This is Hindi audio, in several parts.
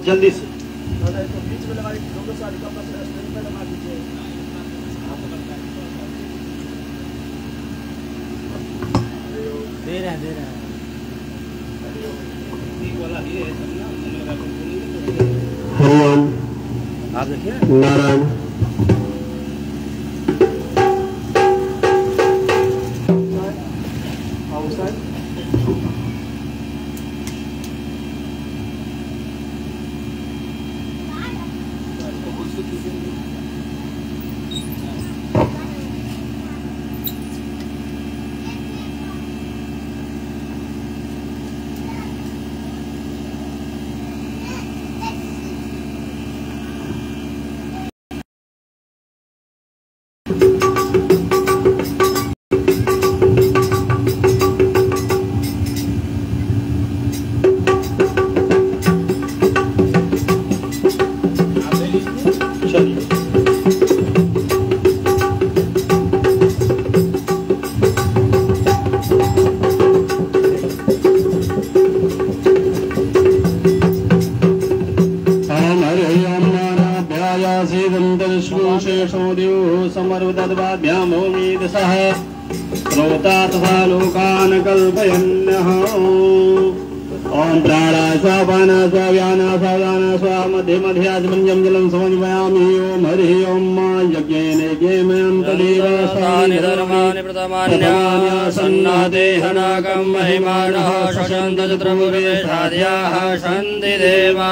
जल्दी से दे रहे हैं हरिओम आप देखिए नारायण ओम प्राणाय स्वापानाय स्वाव्यानाय स्वादानाय स्वा मध्ये मध्ये आजमन्यं जलं समन्वयामि ओम हरि ओम यज्ञेन यज्ञेमयन्तदेव तानि धर्माणि प्रथमान्यासन्नाते हनाकं महिमानः शशन्त चतुर्मुखेशाद्याः सन्ति देवा।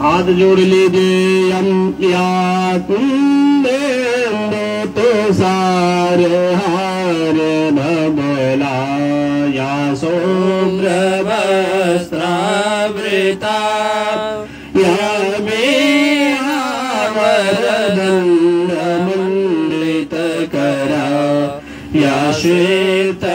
हाथ जोड़ लीजिए यम या कुंदे तो सारे हारे भबला या शुभ्रवस्त्रावृता या वरदण्डमण्डितकरा या श्वेतपद्मासना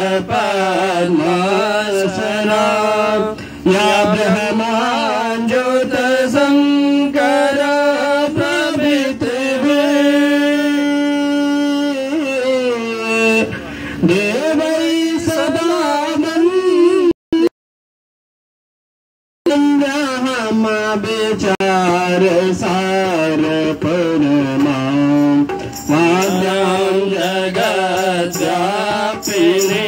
या ब्रह्माञ्जोत शंकर प्रभृति देवै सदा ब्रह्म विचार सार परमा वाद्यां जगत् व्यापिनी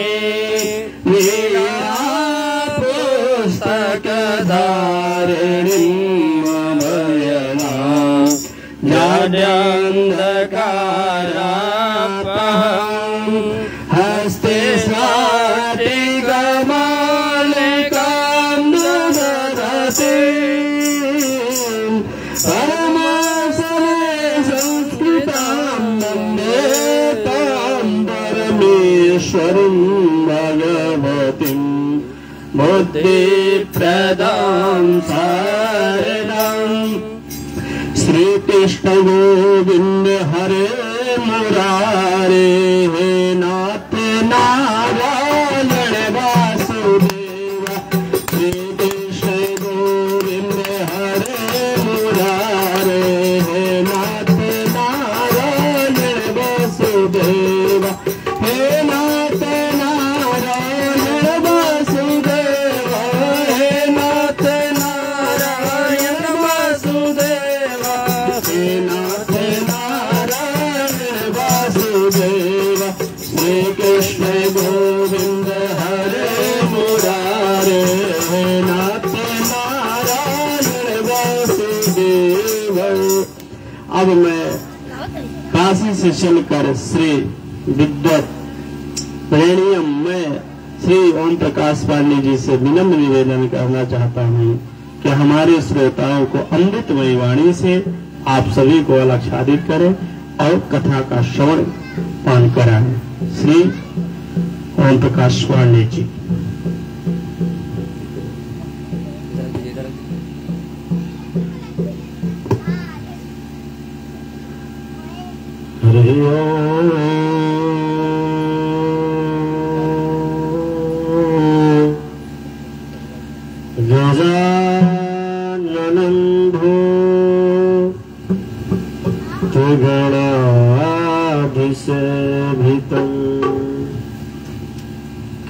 जाड्यान्धकारापहं हस्ते स्फटिकमालिकां ददति परमासने संस्कृतां वन्दे तां परमेश्वरीं भगवतीं बुद्धिप्रदां शरणं। श्री कृष्ण गोविंद हरे मुरारे हे नाथ नारायण वासुदेव। श्री कृष्ण गोविंद हरे मुरारे हे नाथ नारायण वासुदेव। हे नाथ नारायण वासुदेव हे नाथ नारायण वासुदेव हे नाथ नारायण वासुदेव। श्री कृष्ण गोविंद हरे मुरारे हे नाथ नारायण वासुदेव। अब मैं काशी से चलकर श्री विद्वत प्रेणियम में श्री ओम प्रकाश पांडे जी से विनम्र निवेदन करना चाहता हूँ कि हमारे श्रोताओं को अमृतमयी वाणी से आप सभी को आच्छादित करें और कथा का श्रवण पान कराएं। श्री ओम प्रकाश पांडे जी। हरि ओम गजाननं भो गणाधिसेवितं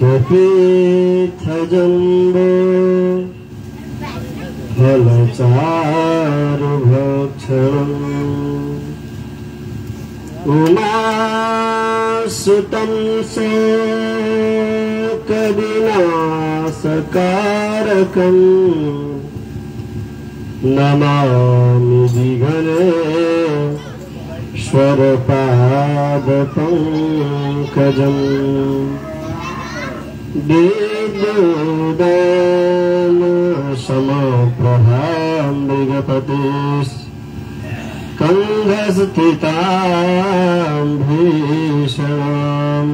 कपित्थजम्बो फलचारुभक्षणम् उमासुतं शोकविनाशकारकम् नमामि विघ्नेश्वरपादपङ्कजम् दिग्बोधनसमप्रभां मृगपतिः कन्धस्थितां भीषणां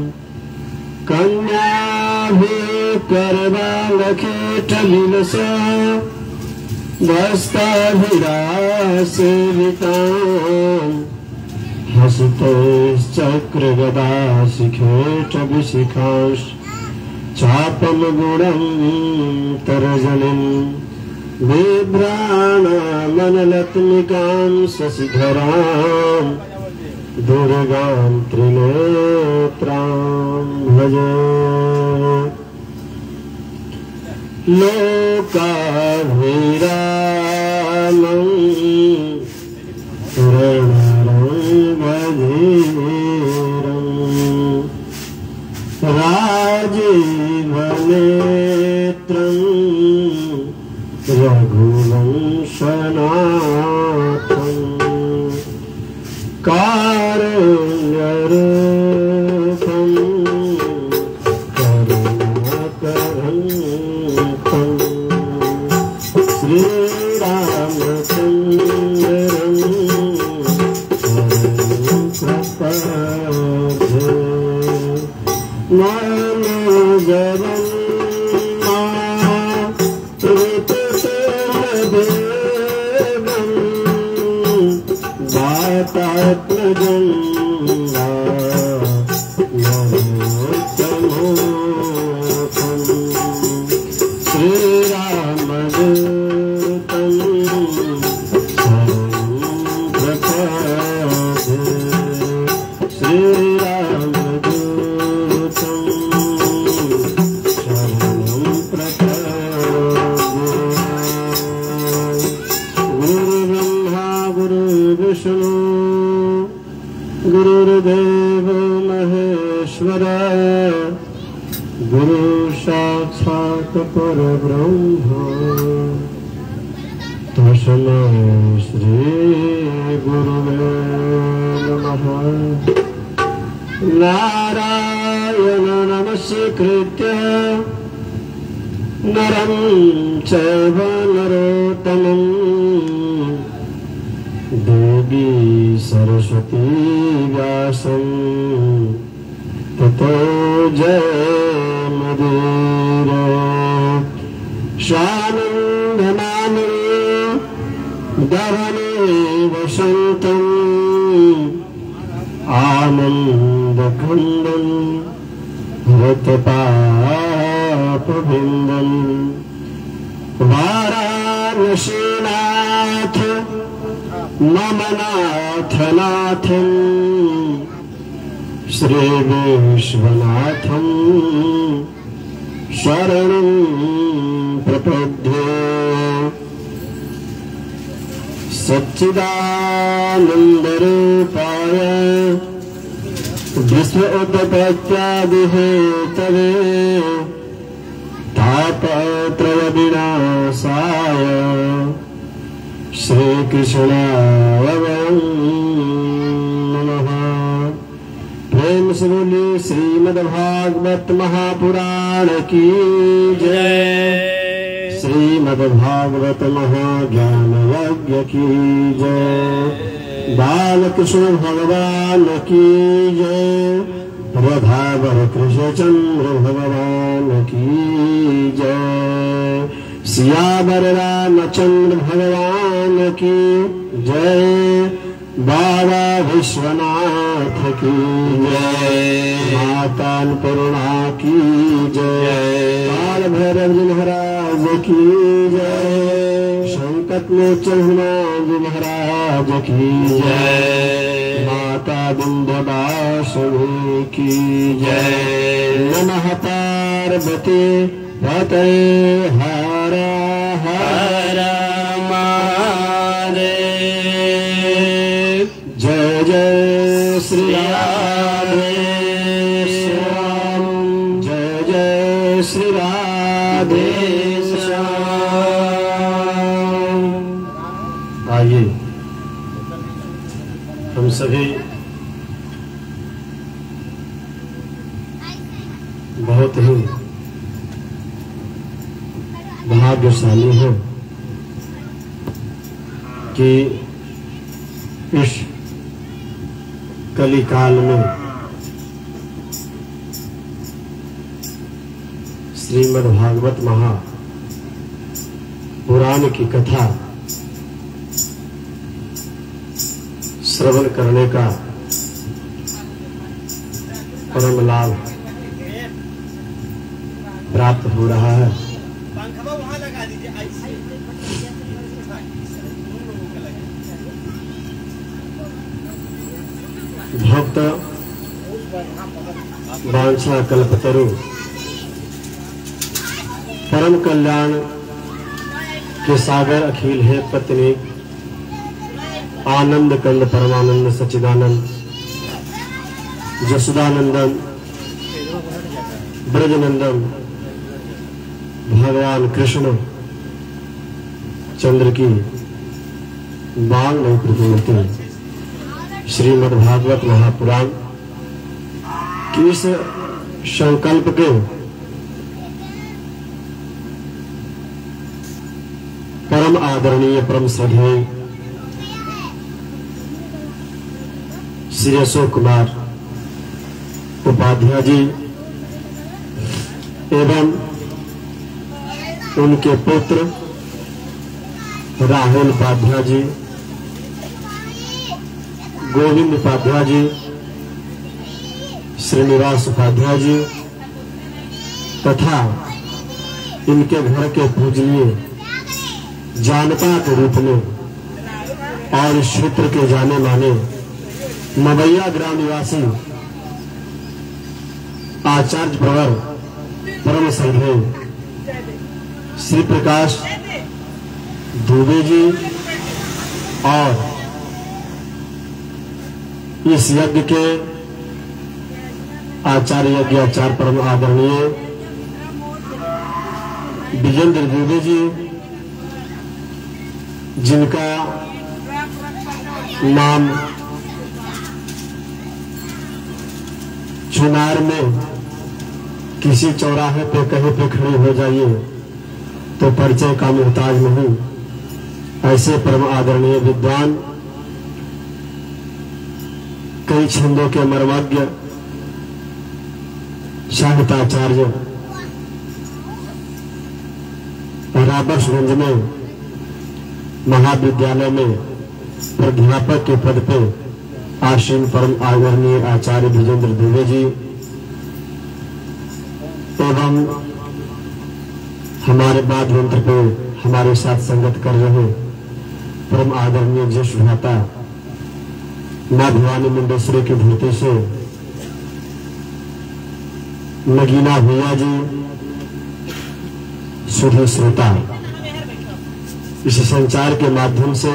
कन्याभिकरवालखेटविलसा वस्ताभिरासेवितां हस्तैश्चक्रगदाशिखेटविशिखांश्च चापं गुणं तरजनिं बिभ्राणामनलत्मिकां शशिधरां दुर्गां त्रिनेत्रां भजे लोकाभिरामं रणरङ्गधीरम् राजीवनेत्रं रघुवंशनाथं कारुण्यरूपं करुणाकरं श्रीरामचन्द्रं प्रपद्ये मनोजवं मातृदेवं वातात्मजं नरोत्तमोऽहं श्रीरामदूतं शरणं प्रपद्ये श्रीरामदूतं शरणं प्रपद्ये गुरुर्ब्रह्मा गुरुर्विष्णु गुरुर्देवो महेश्वरा गुरु साक्षात् परब्रह्म तस्मै श्री गुरुवे नमः नारायण नमस्कृत्य नरं चैव नरोत्तमं देवी सरस्वती व्यासं ततो जयमुदीरये स्वानन्दमाने दहने वसन्तम् आनन्दखण्डं हृतपापविन्दं वाराणसीनाथ मम नाथनाथं श्रीविश्वनाथं शरणं प्रपद्ये सच्चिदानन्दरूपाय विश्वोत्पत्त्यादिहेतवे तापत्रयविनाशाय श्रीकृष्णाय वयं नमः। प्रेम से बोलिए श्रीमद्भागवत महापुराण की जय, श्रीमद्भागवत महाज्ञान यज्ञ की जय, बालकृष्ण भगवान की जय, राधावर कृष्णचंद्र भगवान की जय, सियावर रामचंद्र भगवान की जय, बाबा विश्वनाथ की जय, माता अन्नपूर्णा की जय, काल भैरव जी महाराज की जय, शंकर संकट मोचन हनुमान जी महाराज की जय। माता विंध्यवासिनी की जय। नमः पार्वती पते हर हर महादेव। जय जय श्री राम श्याम। जय जय श्री राधे श्याम। आइए हम सभी बहुत ही भाग्यशाली हैं कि इस कली काल में श्रीमद् भागवत महापुराण की कथा श्रवण करने का परम लाभ प्राप्त हो रहा है। भक्त वांछा कल्पतरु परम कल्याण के सागर अखिल है पत्नी आनंद कंद परमानंद सच्चिदानंद जसुदानंदन ब्रजनंदन भगवान कृष्ण चंद्र की बाल नहीं प्रतिमूर्ति श्रीमद् भागवत महापुराण की इस संकल्प के परम आदरणीय परम श्रद्धेय श्री अशोक कुमार उपाध्याय जी एवं उनके पुत्र राहुल उपाध्याय जी, गोविंद उपाध्याय जी, श्रीनिवास उपाध्याय जी तथा इनके घर के पूजनीय जानता के रूप में और इस क्षेत्र के जाने माने मवैया ग्राम निवासी आचार्य प्रवर परम श्रद्धेय श्री प्रकाश दुबे जी और इस यज्ञ के आचार्य यज्ञ आचार्य परम आदरणीय विजेंद्र दुबे जी, जिनका नाम चुनार में किसी चौराहे पे कहीं पे खड़े हो जाइए तो परिचय का मुहताज नहीं। ऐसे परम आदरणीय विद्वान, कई छंदों के मर्मज्ञ, साहित्याचार्य राबर्ट्सगंज में महाविद्यालय में प्राध्यापक के पद पे आसीन परम आदरणीय आचार्य विजेंद्र दुबे जी एवं हमारे बाद यंत्र पे हमारे साथ संगत कर रहे परम आदरणीय ज्येष्ठ भ्राता मां भवानी मुंडेश्वरी की धरती से नगीना भैया जी, सुधी श्रोता, इस संचार के माध्यम से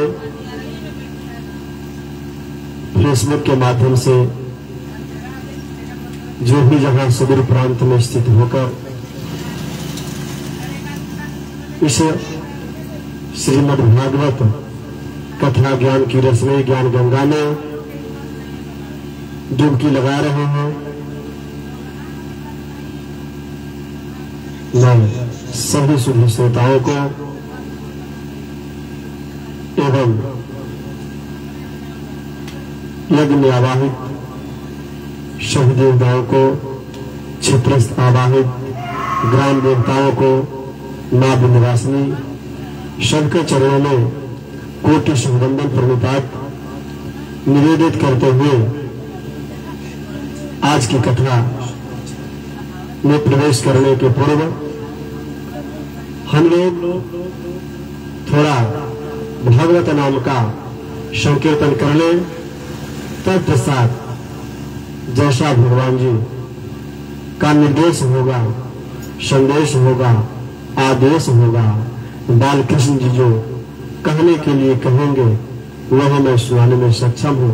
फेसबुक के माध्यम से जो भी जहां सुदूर प्रांत में स्थित होकर इस श्रीमद् भागवत कथा ज्ञान की रसमयी ज्ञान गंगा में डुबकी लगा रहे हैं, मैं सभी सुधी श्रोताओं को एवं यज्ञ में आवाहित सभी देवताओं को, क्षेत्रस्थ आवाहित ग्राम देवताओं को, मां विंध्यवासिनी सबके चरणों में कोटि शुभवंदन प्रणिपात निवेदित करते हुए आज की कथा में प्रवेश करने के पूर्व हम लोग थोड़ा भगवत नाम का संकीर्तन कर ले। तत्पश्चात जैसा भगवान जी का निर्देश होगा, संदेश होगा, आदेश होगा, बाल कृष्ण जी जो कहने के लिए कहेंगे वह मैं सुनाने में सक्षम हूँ।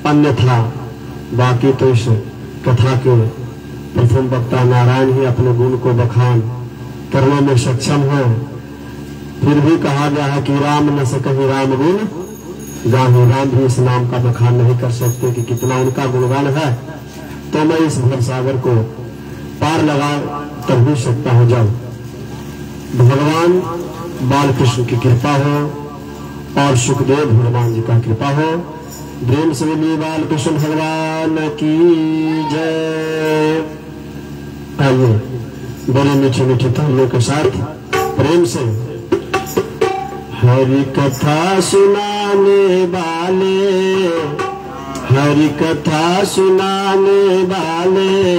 अन्यथा बाकी तो इस कथा के प्रथम वक्ता नारायण ही अपने गुण को बखान करने में सक्षम है। फिर भी कहा गया है कि राम न सकहि राम गुण गाहे। राम भी इस नाम का बखान नहीं कर सकते कि कितना उनका गुणगान है। तो मैं इस भवसागर को पार लगा तब भी सकता हो जाऊं। भगवान बाल कृष्ण की कृपा हो और सुखदेव भगवान जी का कृपा हो। प्रेम से बोलिए बाल कृष्ण भगवान की जय। आइए बड़े मीठे मीठे तालियों के साथ प्रेम से हरि कथा सुनाने वाले, हरि कथा सुनाने वाले,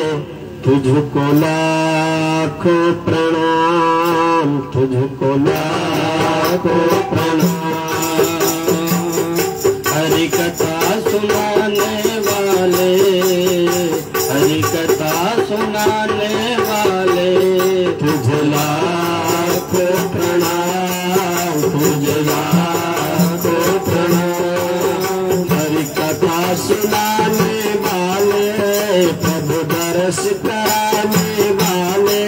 तुझको लाखों प्रणाम, तुझको लाखों प्रणाम। हरि कथा सुनाने वाले, हरि कथा सुनाने वाले, तुझे लाखों प्रणाम, तुझे लाखों प्रणाम। हरि कथा सुनाने वाले, प्रभु दर्श कराने वाले,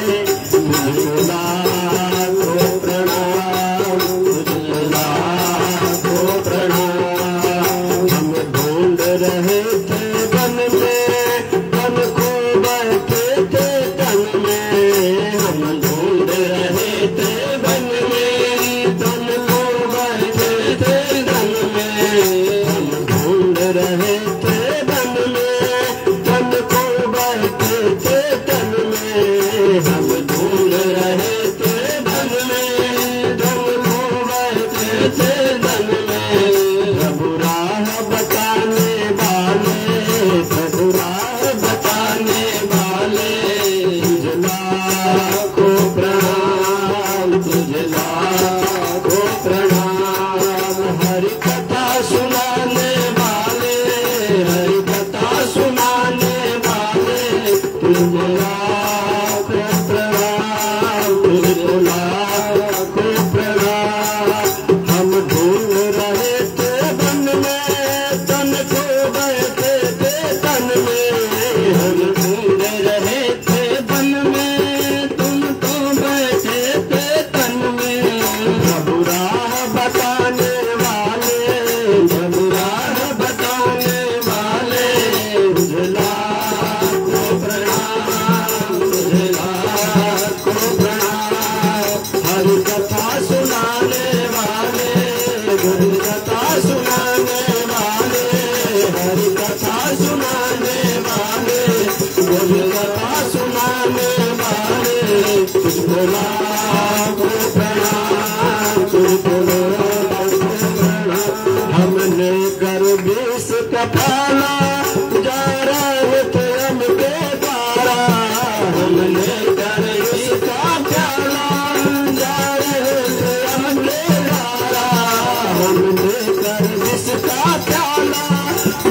तुझे लाखों प्रणाम, तुझे लाखों प्रणाम। हम ढूंढ रहे थे वन में, वन खो बैठे थे तन में। हम ढूंढ रहे थे वन में, तन खो बैठे थे तन में। हम ढूंढ रहे थे वन में, तन खो बैठे थे तन में। हम ढूंढ रहे थे वन में, तन खो बैठे थे तन में। प्रभु राह बताने वाले, प्रभु राह बताने वाले, तुझे लाखों प्रणाम, तुझे लाखों प्रणाम। हरि कथा सुनाने वाले, हरि कथा सुनाने वाले, तुझे लाखों प्रणाम, तुझे लाखों प्रणाम। हम ढूंढ रहे थे वन में, तन खो बैठे थे तन में। हम ढूंढ रहे थे वन में, तुम तो बैठे थे तन में। प्रभु राह बताने वाले, प्रभु राह बताने वाले, तुझे लाखों प्रणाम, तुझे लाखों प्रणाम। हरि कथा सुनाने वाले, हरि कथा सुनाने वाले, हरि कथा सुनाने वाले, हरि कथा सुनाने वाले, तुझको लाखों प्रणाम, तुझको लाखों प्रणाम। हमने गर्विश का प्याला जा रहे थे हम के द्वारा। हमने गर्विश का प्याला जा रहे थे हम के द्वारा। हमने गर्विश का प्याला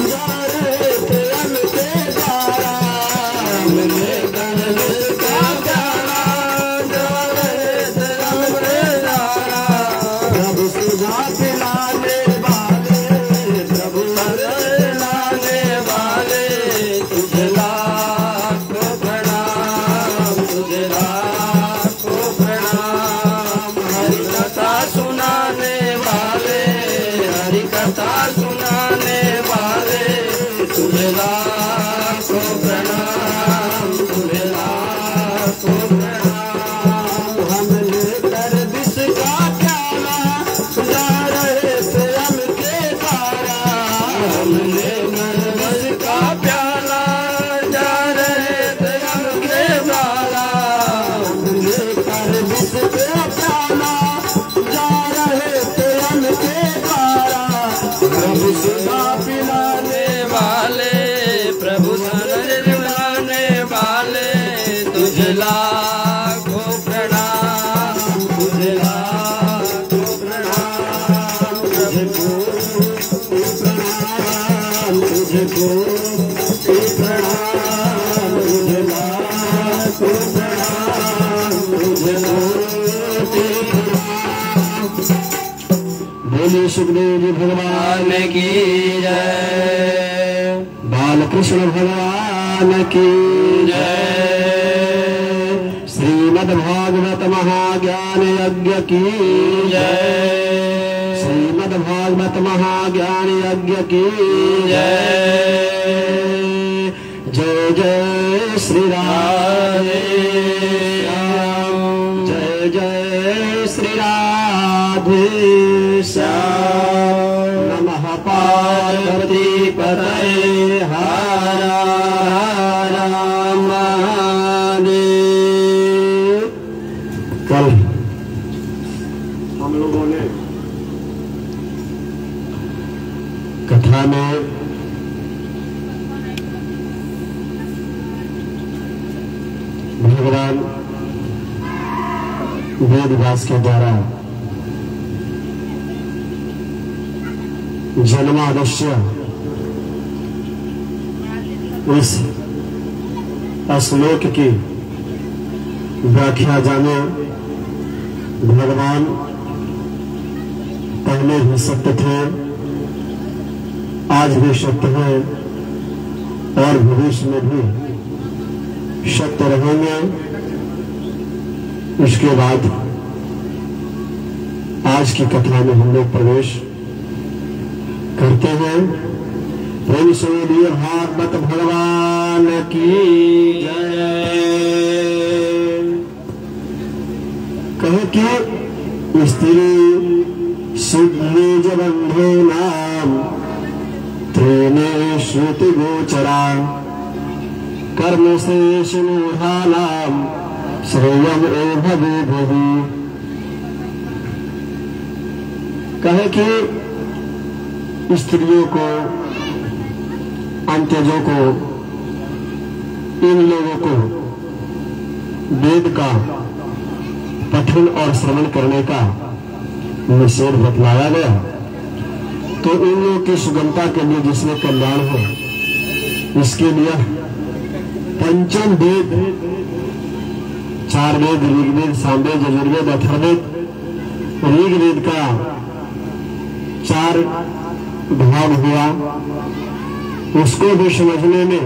जा रहे थे हम के द्वारा। हमने गर्विश का प्याला जा रहे थे हम के द्वारा। प्रभु सुधा पिलाने वाले, प्रभु लाने वाले, तुझे लाखों प्रणाम, तुझे लाखों प्रणाम। हरि कथा सुनाने वाले, हरि कथा सुनाने वाले, तुझे लाखों प्रणाम, तुझे लाखों प्रणाम। हमने गर्विश का प्याला जा रहे थे हम के द्वारा। हमने गर्विश का प्याला जा रहे थे हम के द्वारा। हमने गर्विश का प्याला जा रहे थे हम के द्वारा। प्रभु सुधा पिलाने वाले, प्रभु धन दिलाने वाले, तुझे लाखों प्रणाम, तुझे लाखों प्रणाम। वसुदेव जी भगवान की जय। बालकृष्ण भगवान की जय। श्रीमद्भागवत महाज्ञान यज्ञ की जय। श्रीमद्भागवत महाज्ञान यज्ञ की जय। जय जय श्री राधे श्याम। जय जय श्री राधे श्याम। नमः पार्वती पतये हर हर महादेव। कल हम लोगों ने कथा में भगवान वेद व्यास के द्वारा जन्मादस्य इस श्लोक की व्याख्या जाने भगवान पहले भी सत्य थे, आज भी सत्य है और भविष्य में भी सत्य रहेंगे। उसके बाद आज की कथा में हम लोग प्रवेश करते हैं। प्रेम से बोलिए भागवत भगवान की जय। कहे कि स्त्री सिद्धि बंधो नाम त्रीने श्रुति गोचरा कर्म से मूढ़ानाम श्रेयम भवे भवी। कहे कि स्त्रियों को, अंत्यजों को, इन लोगों को वेद का पठन और श्रवण करने का निषेध बतलाया गया। तो इन लोगों की सुगमता के लिए जिसमें कल्याण हो, इसके लिए पंचम वेद, 4 वेद, ऋग्वेद, सामवेद, यजुर्वेद, अथर्ववेद, ऋग्वेद का 4 भाग हुआ। उसको भी समझने में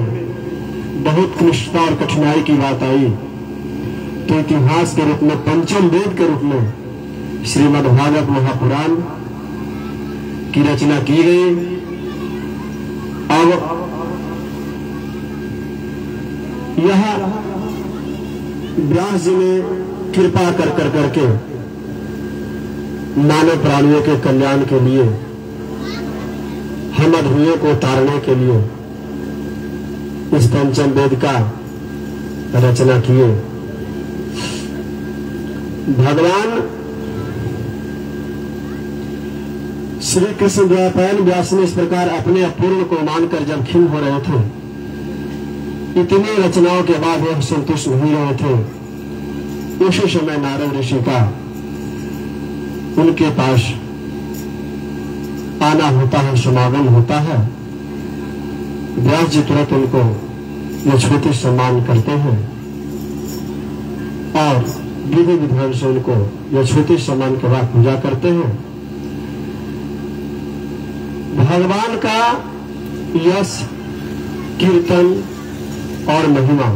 बहुत क्लिष्टता और कठिनाई की बात आई। तो इतिहास के रूप में पंचम वेद के रूप में श्रीमद्भागवत महापुराण की रचना की गई। अब यह व्यास जी ने कृपा कर करके मानव प्राणियों के कल्याण के लिए, हम अधर्मियों को तारने के लिए इस पंचम वेद का रचना किए। भगवान श्री कृष्ण द्वापायन व्यास ने इस प्रकार अपने अपूर्ण को मानकर जब खिन्न हो रहे थे, इतनी रचनाओं के बाद वह संतुष्ट नहीं रहे थे, उसी समय नारद ऋषि का उनके पास आना होता है, समागम होता है। व्यास जी तुरंत उनको यथोचित सम्मान करते हैं और विधि विधान से उनको यथोचित सम्मान के बाद पूजा करते हैं। भगवान का यश, कीर्तन और महिमा,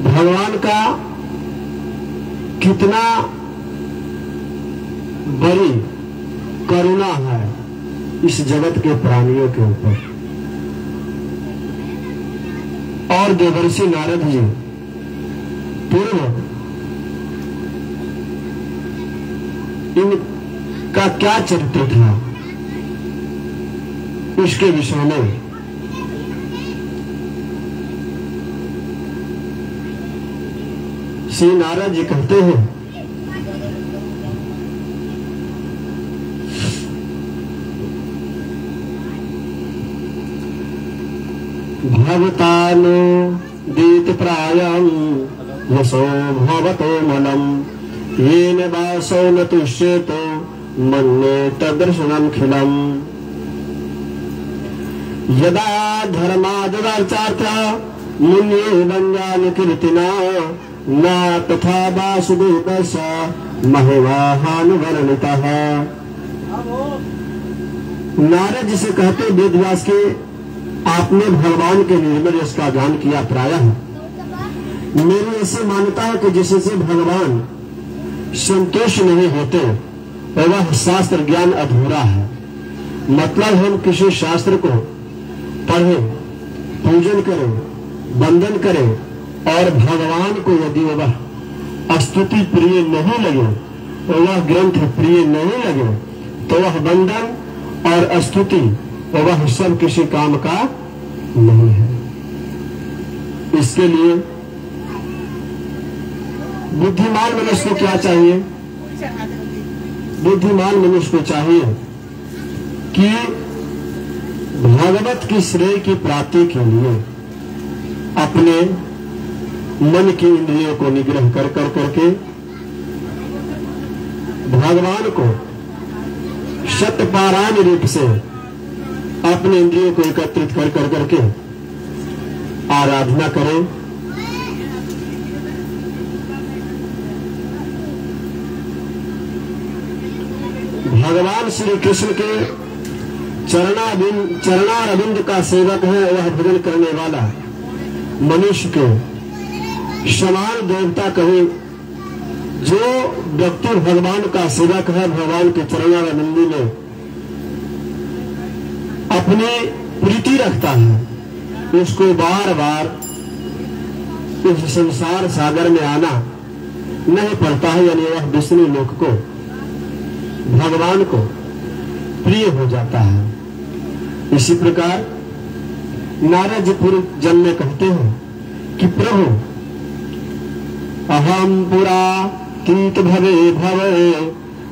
भगवान का कितना बड़ी करुणा है इस जगत के प्राणियों के ऊपर। और देवर्षि नारद जी पूर्व इनका क्या चरित्र था, उसके विषय में श्री नारद जी कहते हैं, भवतानो दीत प्रायं यशो भवतो मनम येन वासो न तुष्येतो मन्ये तदर्शनम खिलम। यदा धर्मादर्चार्थ मुन्यो बंजान कीर्तिना न तथा वासुदेवस्य महवाहान वर्णितः। नारद जिसे कहते वेदव्यास के, आपने भगवान के निर्मल यश का गान किया। प्रायः मेरी ऐसी मान्यता है कि जिससे भगवान संतुष्ट नहीं होते वह शास्त्र ज्ञान अधूरा है। मतलब हम किसी शास्त्र को पढ़े, पूजन करें, वंदन करें और भगवान को यदि वह स्तुति प्रिय नहीं लगे, वह ग्रंथ प्रिय नहीं लगे, तो वह वंदन और स्तुति वह सब किसी काम का नहीं है। इसके लिए बुद्धिमान मनुष्य को क्या चाहिए? बुद्धिमान मनुष्य को चाहिए कि भागवत की श्रेय की प्राप्ति के लिए अपने मन की इंद्रियों को निग्रह कर करके भगवान को शतपारायण रूप से अपने इंद्रियों को एकत्रित कर करके आराधना करें। भगवान श्री कृष्ण के चरणारविंद का सेवक है। वह भजन करने वाला मनुष्य के समान देवता कहे। जो व्यक्ति भगवान का सेवक है, भगवान के चरणारविंद में अपनी प्रीति रखता है, उसको बार बार इस संसार सागर में आना नहीं पड़ता है। यानी वह विष्णु लोक को, भगवान को प्रिय हो जाता है। इसी प्रकार नारद जी पूर्व जन्म में कहते हैं कि प्रभु अहम पुरा तीत भवे भवे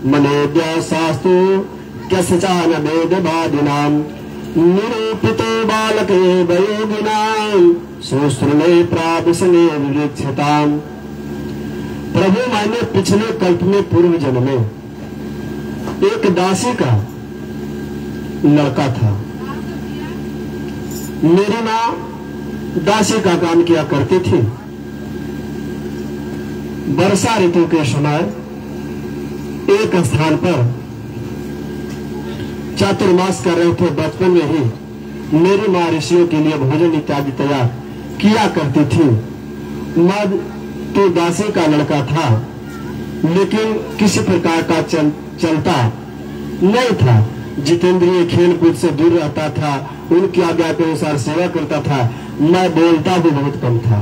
मनेद्य शास्तु क्यसचान वेदवादिनां निरूपितो बालके वयोगिनां सुश्रुमे प्रापिसने विवेक्षताम्। प्रभु मैंने पिछले कल्प में पूर्व जन्म में एक दासी का लड़का था। मेरी माँ दासी का काम किया करती थी। वर्षा ऋतु के समय एक स्थान पर चातुर्मास कर रहे थे। बचपन में ही मेरी माँ ऋषियों के लिए भोजन इत्यादि तैयार किया करती थी। मद तो दासी का लड़का था, लेकिन किसी प्रकार का चलता नहीं था। जितेंद्रिय खेल कूद से दूर रहता था, उनकी आज्ञा के अनुसार सेवा करता था। मैं बोलता भी बहुत कम था।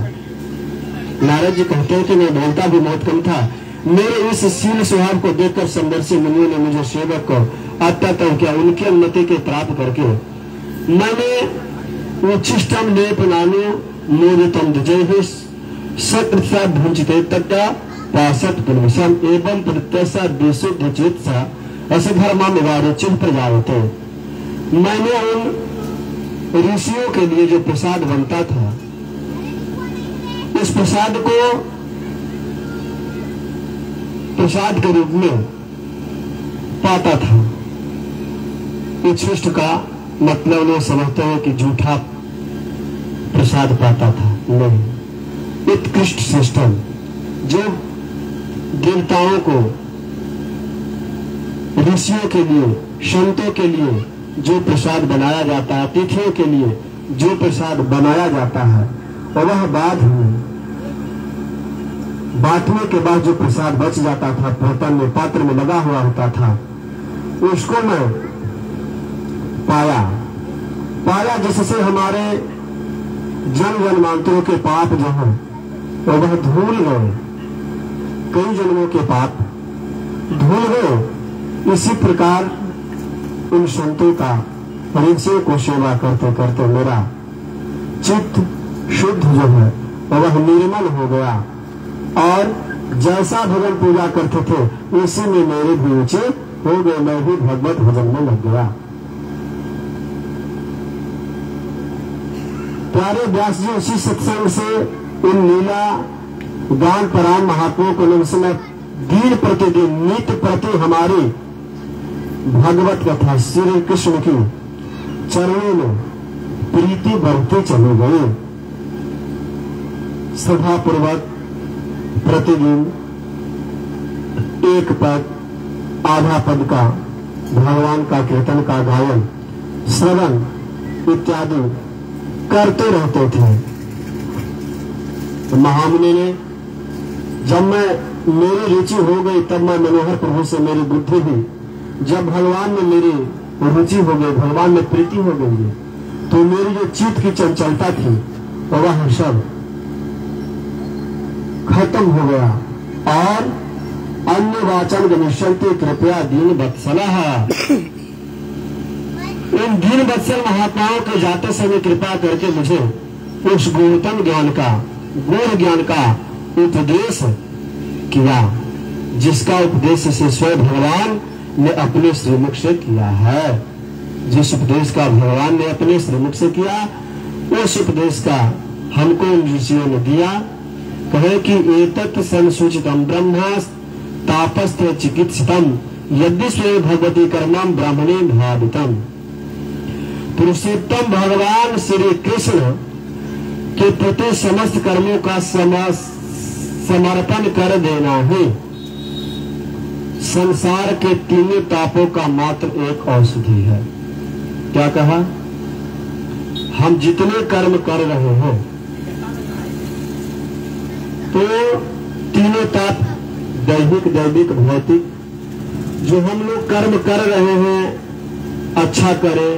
नारद जी कहते हैं कि मैं बोलता भी बहुत कम था। मेरे इस शील स्वभाव को देखकर समदर्शी मुनियों ने मुझे सेवक को अत्यंत किया। उनकी अनुमति के प्राप्त करके मैंने उच्छिष्टम लेपनानु मोदितम द्विजैः सत्प्रसा भुंजिते तथा पासत पुरुषम एवं प्रत्यसा विशुद्ध चित्सा असधर्मा निवारुचित प्रजावते। मैंने उन ऋषियों के लिए जो प्रसाद बनता था, उस प्रसाद को प्रसाद के रूप में पाता था। उच्छिष्ट का मतलब लोग समझते हैं कि झूठा प्रसाद पाता था। नहीं, उत्कृष्ट सिस्टम जो देवताओं को, ऋषियों के लिए, संतों के लिए जो प्रसाद बनाया जाता है, अतिथियों के लिए जो प्रसाद बनाया जाता है, वह बाद में बांटने के बाद जो प्रसाद बच जाता था, बर्तन में, पात्र में लगा हुआ होता था, उसको मैं पाया जिससे हमारे जन्मांतरों के पाप जो है वह धूल गए। कई जन्मों के पाप धूल गए। इसी प्रकार उन संतों का, ऋषियों को सेवा करते करते मेरा चित्त शुद्ध जो है वह निर्मल हो गया और जैसा भगवान पूजा करते थे उसी में मेरे भी ऊंचे हो गए। मैं भी भगवत भजन में लग गया। प्यारे व्यास जी उसी सत्संग से उन लीला गान पराम महात्माओं को समय दिन प्रतिदिन नित्य प्रति हमारी भगवत कथा श्री कृष्ण की चरणों में प्रीति बढ़ती चली गई। श्रद्धा पूर्वक प्रतिदिन एक पद, आधा पद का भगवान का कीर्तन का गायन, श्रवण इत्यादि करते रहते थे। तो महामुनि ने, जब मेरी रुचि हो गई तब मैं मनोहर प्रभु से मेरी बुद्धि हुई, जब भगवान में मेरी रुचि हो गई, भगवान में प्रीति हो गई है, तो मेरी जो चित्त की चंचलता थी वह सब खत्म हो गया। और अन्य वाचन गमिष्यन्ति कृपया दीन वत्सलः, इन दीन वत्सल महात्माओं के जाते समय कृपा करके मुझे उस गुणतम ज्ञान का, गूढ़ ज्ञान का उपदेश किया, जिसका उपदेश से स्वयं भगवान ने अपने श्रीमुख से किया है। जिस उपदेश का भगवान ने अपने श्रीमुख से किया, उस उपदेश का हमको उन ऋषियों ने दिया। कहे कि एतत् संसूचितम ब्रह्मा तापस्थ चिकित्सितम यदि स्वयं भगवती कर्मम ब्राह्मणे भावितम। पुरुषोत्तम भगवान श्री कृष्ण के प्रति समस्त कर्मों का समर्पण कर देना ही संसार के तीनों तापों का मात्र एक औषधि है। क्या कहा? हम जितने कर्म कर रहे हैं तो तीनों ताप, दैहिक, दैविक, भौतिक, जो हम लोग कर्म कर रहे हैं, अच्छा करे,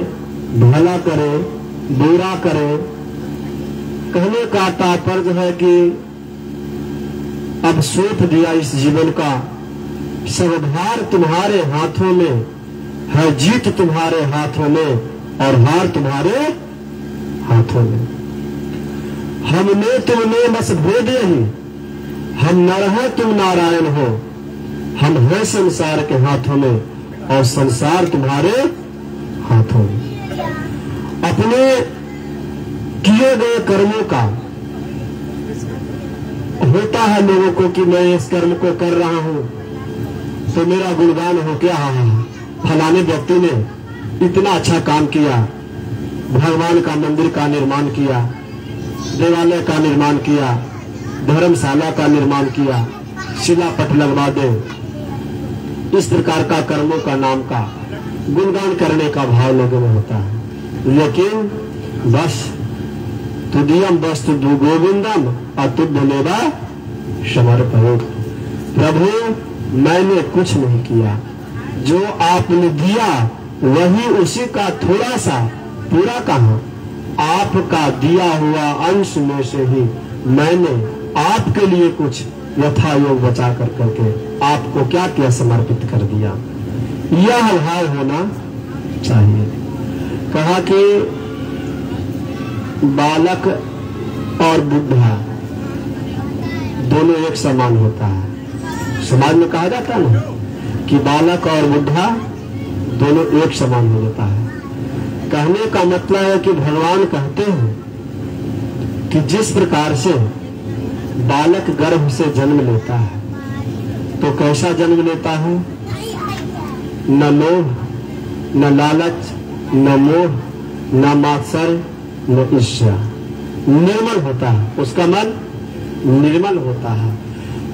भला करे, बुरा करे, कहने का तात्पर्य है कि अब सौंप दिया इस जीवन का, सब भार तुम्हारे हाथों में है, जीत तुम्हारे हाथों में और हार तुम्हारे हाथों में। हमने तुमने बस भेद नहीं, हम नर हैं तुम नारायण हो, हम हैं संसार के हाथों में और संसार तुम्हारे हाथों में। अपने किए गए कर्मों का होता है लोगों को कि मैं इस कर्म को कर रहा हूं तो मेरा गुणगान हो क्या, फलाने व्यक्ति ने इतना अच्छा काम किया, भगवान का मंदिर का निर्माण किया, देवालय का निर्माण किया, धर्मशाला का निर्माण किया, शिलापट लगवा दे। इस प्रकार का कर्मों का नाम का गुणगान करने का भाव लोगों में होता है। लेकिन बस तुदियम वस्तु दु गोविंदम अतुद्यमेवा समर्पयेत्। प्रभु मैंने कुछ नहीं किया, जो आपने दिया वही उसी का थोड़ा सा, पूरा कहा, आपका दिया हुआ अंश में से ही मैंने आपके लिए कुछ यथा योग बचा कर करके आपको क्या क्या समर्पित कर दिया। यह भाव होना चाहिए। कहा कि बालक और बुढ़ा दोनों एक समान होता है। समाज में कहा जाता है ना कि बालक और बुढ़ा दोनों एक समान हो जाता है। कहने का मतलब है कि भगवान कहते हैं कि जिस प्रकार से बालक गर्भ से जन्म लेता है तो कैसा जन्म लेता है? न लोभ, न लालच, न मोह, न मात्सर्य, न ईर्ष्या। निर्मल होता है, उसका मन निर्मल होता है।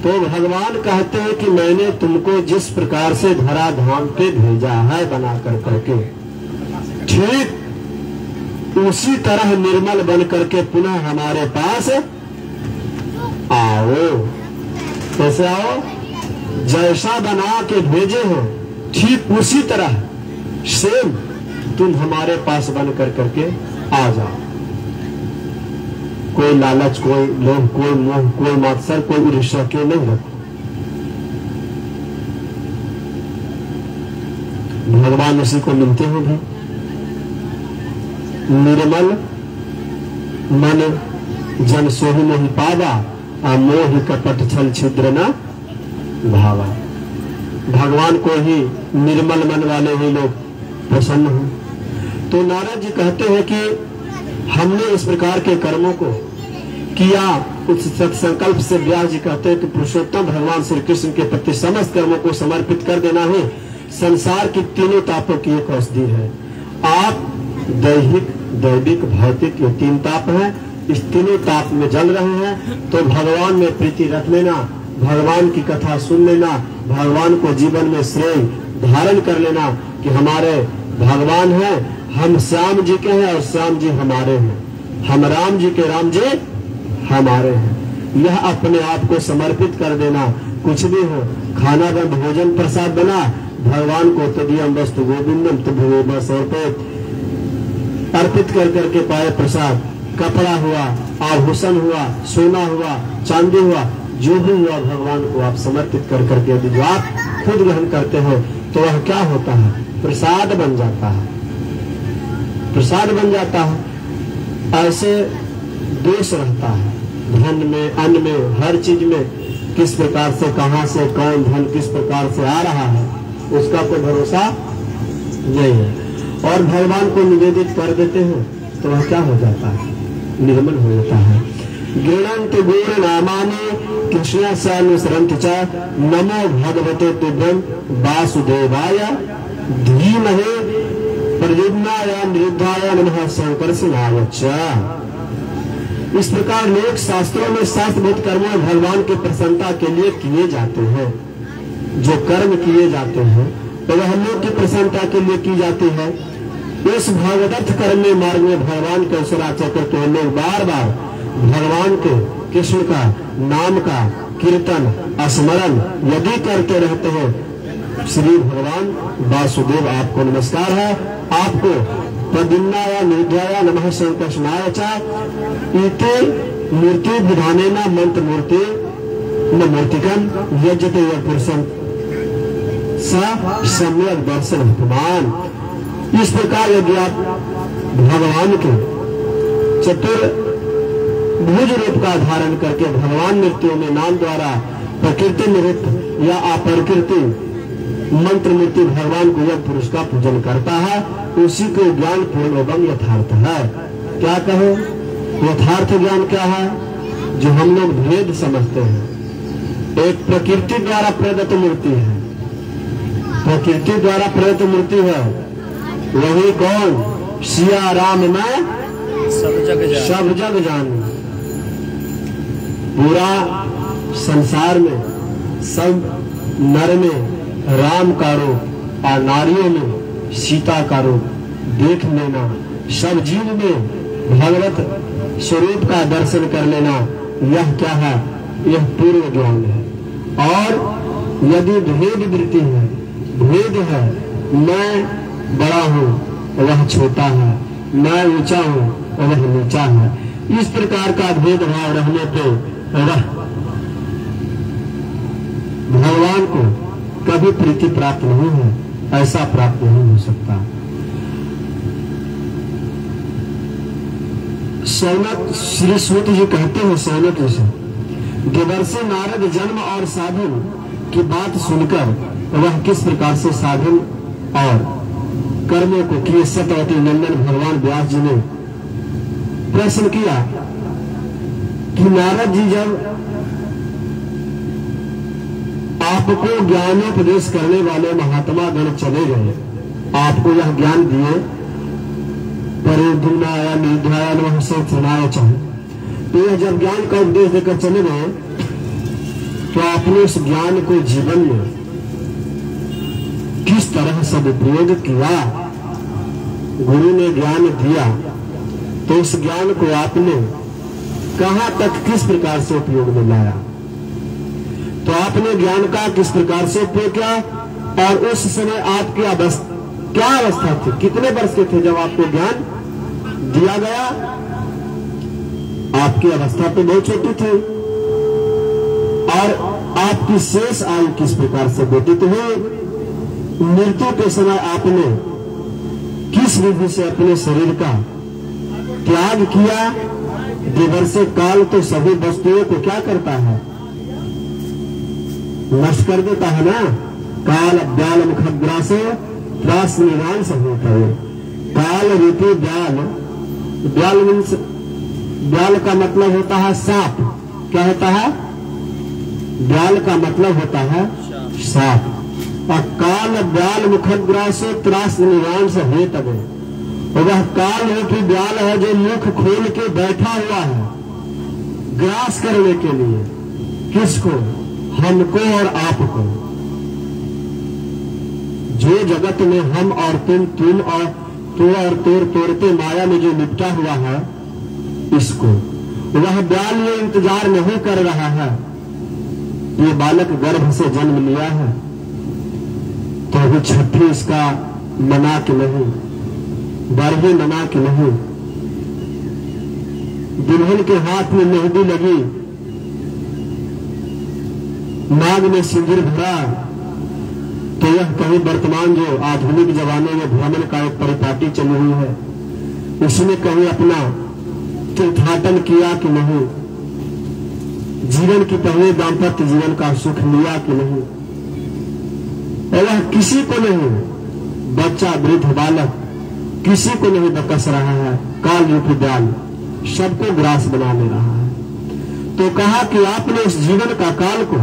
तो भगवान कहते हैं कि मैंने तुमको जिस प्रकार से धरा धाम पे भेजा है बना कर करके, ठीक उसी तरह निर्मल बन करके पुनः हमारे पास आओ। कैसे आओ? जैसा बना के भेजे हो ठीक उसी तरह सेम तुम हमारे पास बन कर करके आ जाओ। कोई लालच, कोई लोभ, कोई मोह, कोई मात्सर्य, कोई ईर्ष्या के नहीं रखो। भगवान उसी को मिलते हैं भी। निर्मल मन जन सोहि मोहि पावा, अमोहि कपट छल छिद्र न भावा। भगवान को ही निर्मल मन वाले ही लोग प्रसन्न हो। तो नारद जी कहते हैं कि हमने इस प्रकार के कर्मों को किया। उस संकल्प से व्यास जी कहते हैं कि पुरुषोत्तम भगवान श्री कृष्ण के प्रति समस्त कर्मों को समर्पित कर देना ही संसार की तीनों तापों की एक औषधि है। आप दैहिक, दैविक, भौतिक, ये तीन ताप हैं। इस तीनों ताप में जल रहे हैं तो भगवान में प्रीति रख लेना भगवान की कथा सुन लेना, भगवान को जीवन में श्रेय धारण कर लेना कि हमारे भगवान हैं, हम श्याम जी के हैं और श्याम जी हमारे हैं, हम राम जी के राम जी हमारे हैं। यह अपने आप को समर्पित कर देना। कुछ भी हो, खाना बन, भोजन प्रसाद बना, भगवान को तदीयम वस्तु गोविंदम तुभ्येम समर्पित अर्पित कर करके पाए प्रसाद, कपड़ा हुआ, आभूषण हुआ, सोना हुआ, चांदी हुआ, जो भी हुआ भगवान को आप समर्पित कर करके यदि जो आप खुद ग्रहण करते हो तो वह क्या होता है? प्रसाद बन जाता है, प्रसाद बन जाता है। ऐसे दोष रहता है धन में, अन्न में, हर चीज में, किस प्रकार से, कहां से कौन धन किस प्रकार से आ रहा है उसका कोई भरोसा नहीं है। और भगवान को निवेदित कर देते हो तो वह क्या हो जाता है? निर्मल हो जाता है। गृणंत गुण नामानि कृष्ण अनुसरंत च नमो भगवते तुभ्यं वासुदेवाय धीमहि प्रद्युम्नाय निरुद्धाय नमः संकर्षणाय च। इस प्रकार लोक शास्त्रों में शास्त्रभूत कर्मों भगवान की प्रसन्नता के लिए किए जाते हैं। जो कर्म किए जाते हैं तो वह लोक की प्रसन्नता के लिए की जाती है। इस भगवत कर्म में मार्ग में भगवान के अवसराचर करते हुए लोग बार बार भगवान के, कृष्ण का नाम का कीर्तन स्मरण यदि करते रहते हैं, श्री भगवान वासुदेव आपको नमस्कार है। आपको प्रद्युम्नाय निरुद्धाय नमः संकर्षणाय च इति मूर्ति विधानेन मंत्र मूर्ति न मूर्तिकम यजते पुरुषम स सम्यक दर्शन उपमान। इस प्रकार यदि आप भगवान के चतुर्भुज रूप का धारण करके भगवान मृत्यु में नाम द्वारा प्रकृति निमित्त या अप्रकृति मंत्र मूर्ति भगवान को यह पुरुष का पूजन करता है, उसी को ज्ञान पूर्ण एवं यथार्थ है। क्या कहो? यथार्थ ज्ञान क्या है? जो हम लोग भेद समझते हैं। एक प्रकृति द्वारा प्रदत्त मूर्ति है, प्रकृति द्वारा प्रदत्त मूर्ति है, वही कौन? सिया राम में सब जग जान। पूरा संसार में सब नर में राम का रूप और नारियों में सीता का रूप देख लेना, सब जीव में भगवत स्वरूप का दर्शन कर लेना, यह क्या है? यह पूर्ण ज्ञान है। और यदि भेद वृत्ति है, भेद है, मैं बड़ा हूँ वह छोटा है, मैं ऊंचा हूँ वह नीचा है, इस प्रकार का भेदभाव रहने पे वह भगवान को कभी प्रीति प्राप्त नहीं है, ऐसा प्राप्त नहीं हो सकता। सौनक श्री सूत जी कहते हैं सौनक जी से, देवर्षि नारद जन्म और साधन की बात सुनकर वह किस प्रकार से साधन और कर्मों को किए, सत्यवती नंदन भगवान व्यास जी ने प्रश्न किया कि नारद जी जब आपको ज्ञानोपदेश करने वाले महात्मा गण चले गए, आपको यह ज्ञान दिए, परिधुनाय निरुद्धाय नमः संकर्षणाय च, तो यह जब ज्ञान का उपदेश देकर चले गए तो आपने उस ज्ञान को जीवन में किस तरह सदुपयोग किया? गुरु ने ज्ञान दिया तो उस ज्ञान को आपने कहां तक किस प्रकार से उपयोग में लाया? तो आपने ज्ञान का किस प्रकार से उपयोग किया? और उस समय आपकी अवस्था क्या अवस्था थी? कितने वर्ष के थे जब आपको ज्ञान दिया गया? आपकी अवस्था तो बहुत छोटी थी। और आपकी शेष आयु किस प्रकार से व्यतीत हुई? मृत्यु के समय आपने किस विधि से अपने शरीर का त्याग किया? दिवर्षे काल तो सभी वस्तुओं को क्या करता है? नष्ट कर देता है ना। काल ब्याल मुखग्रासो त्रास निरांश होता है। काल रूपी ब्याल, ब्याल मीन्स, ब्याल का मतलब होता है सांप। क्या होता है? ब्याल का मतलब होता है सांप। और काल ब्याल मुखग्रासो त्रास निरांश हेत है, वह काल रूपी ब्याल है जो मुख खोल के बैठा हुआ है ग्रास करने के लिए। किसको? हमको और आपको, जो जगत में हम और तुम और तू और तोड़ते माया में जो लिपटा हुआ है, इसको वह ब्याल ये इंतजार नहीं कर रहा है। ये बालक गर्भ से जन्म लिया है तो अभी छठी इसका मना के नहीं, बारहवीं मना के नहीं। दुल्हन के हाथ में मेहंदी लगी, नाग में सिंदूर भरा, तो यह कहीं वर्तमान जो आधुनिक जमाने में भ्रमण का एक परिपाटी चली हुई है, उसने कहीं अपना तीर्थाटन किया कि नहीं, जीवन की पहले दाम्पत्य जीवन का सुख लिया कि नहीं। और वह किसी को नहीं, बच्चा वृद्ध बालक किसी को नहीं बकस रहा है। काल रूपी जाल सबको ग्रास बना ले रहा है। तो कहा कि आपने इस जीवन का काल को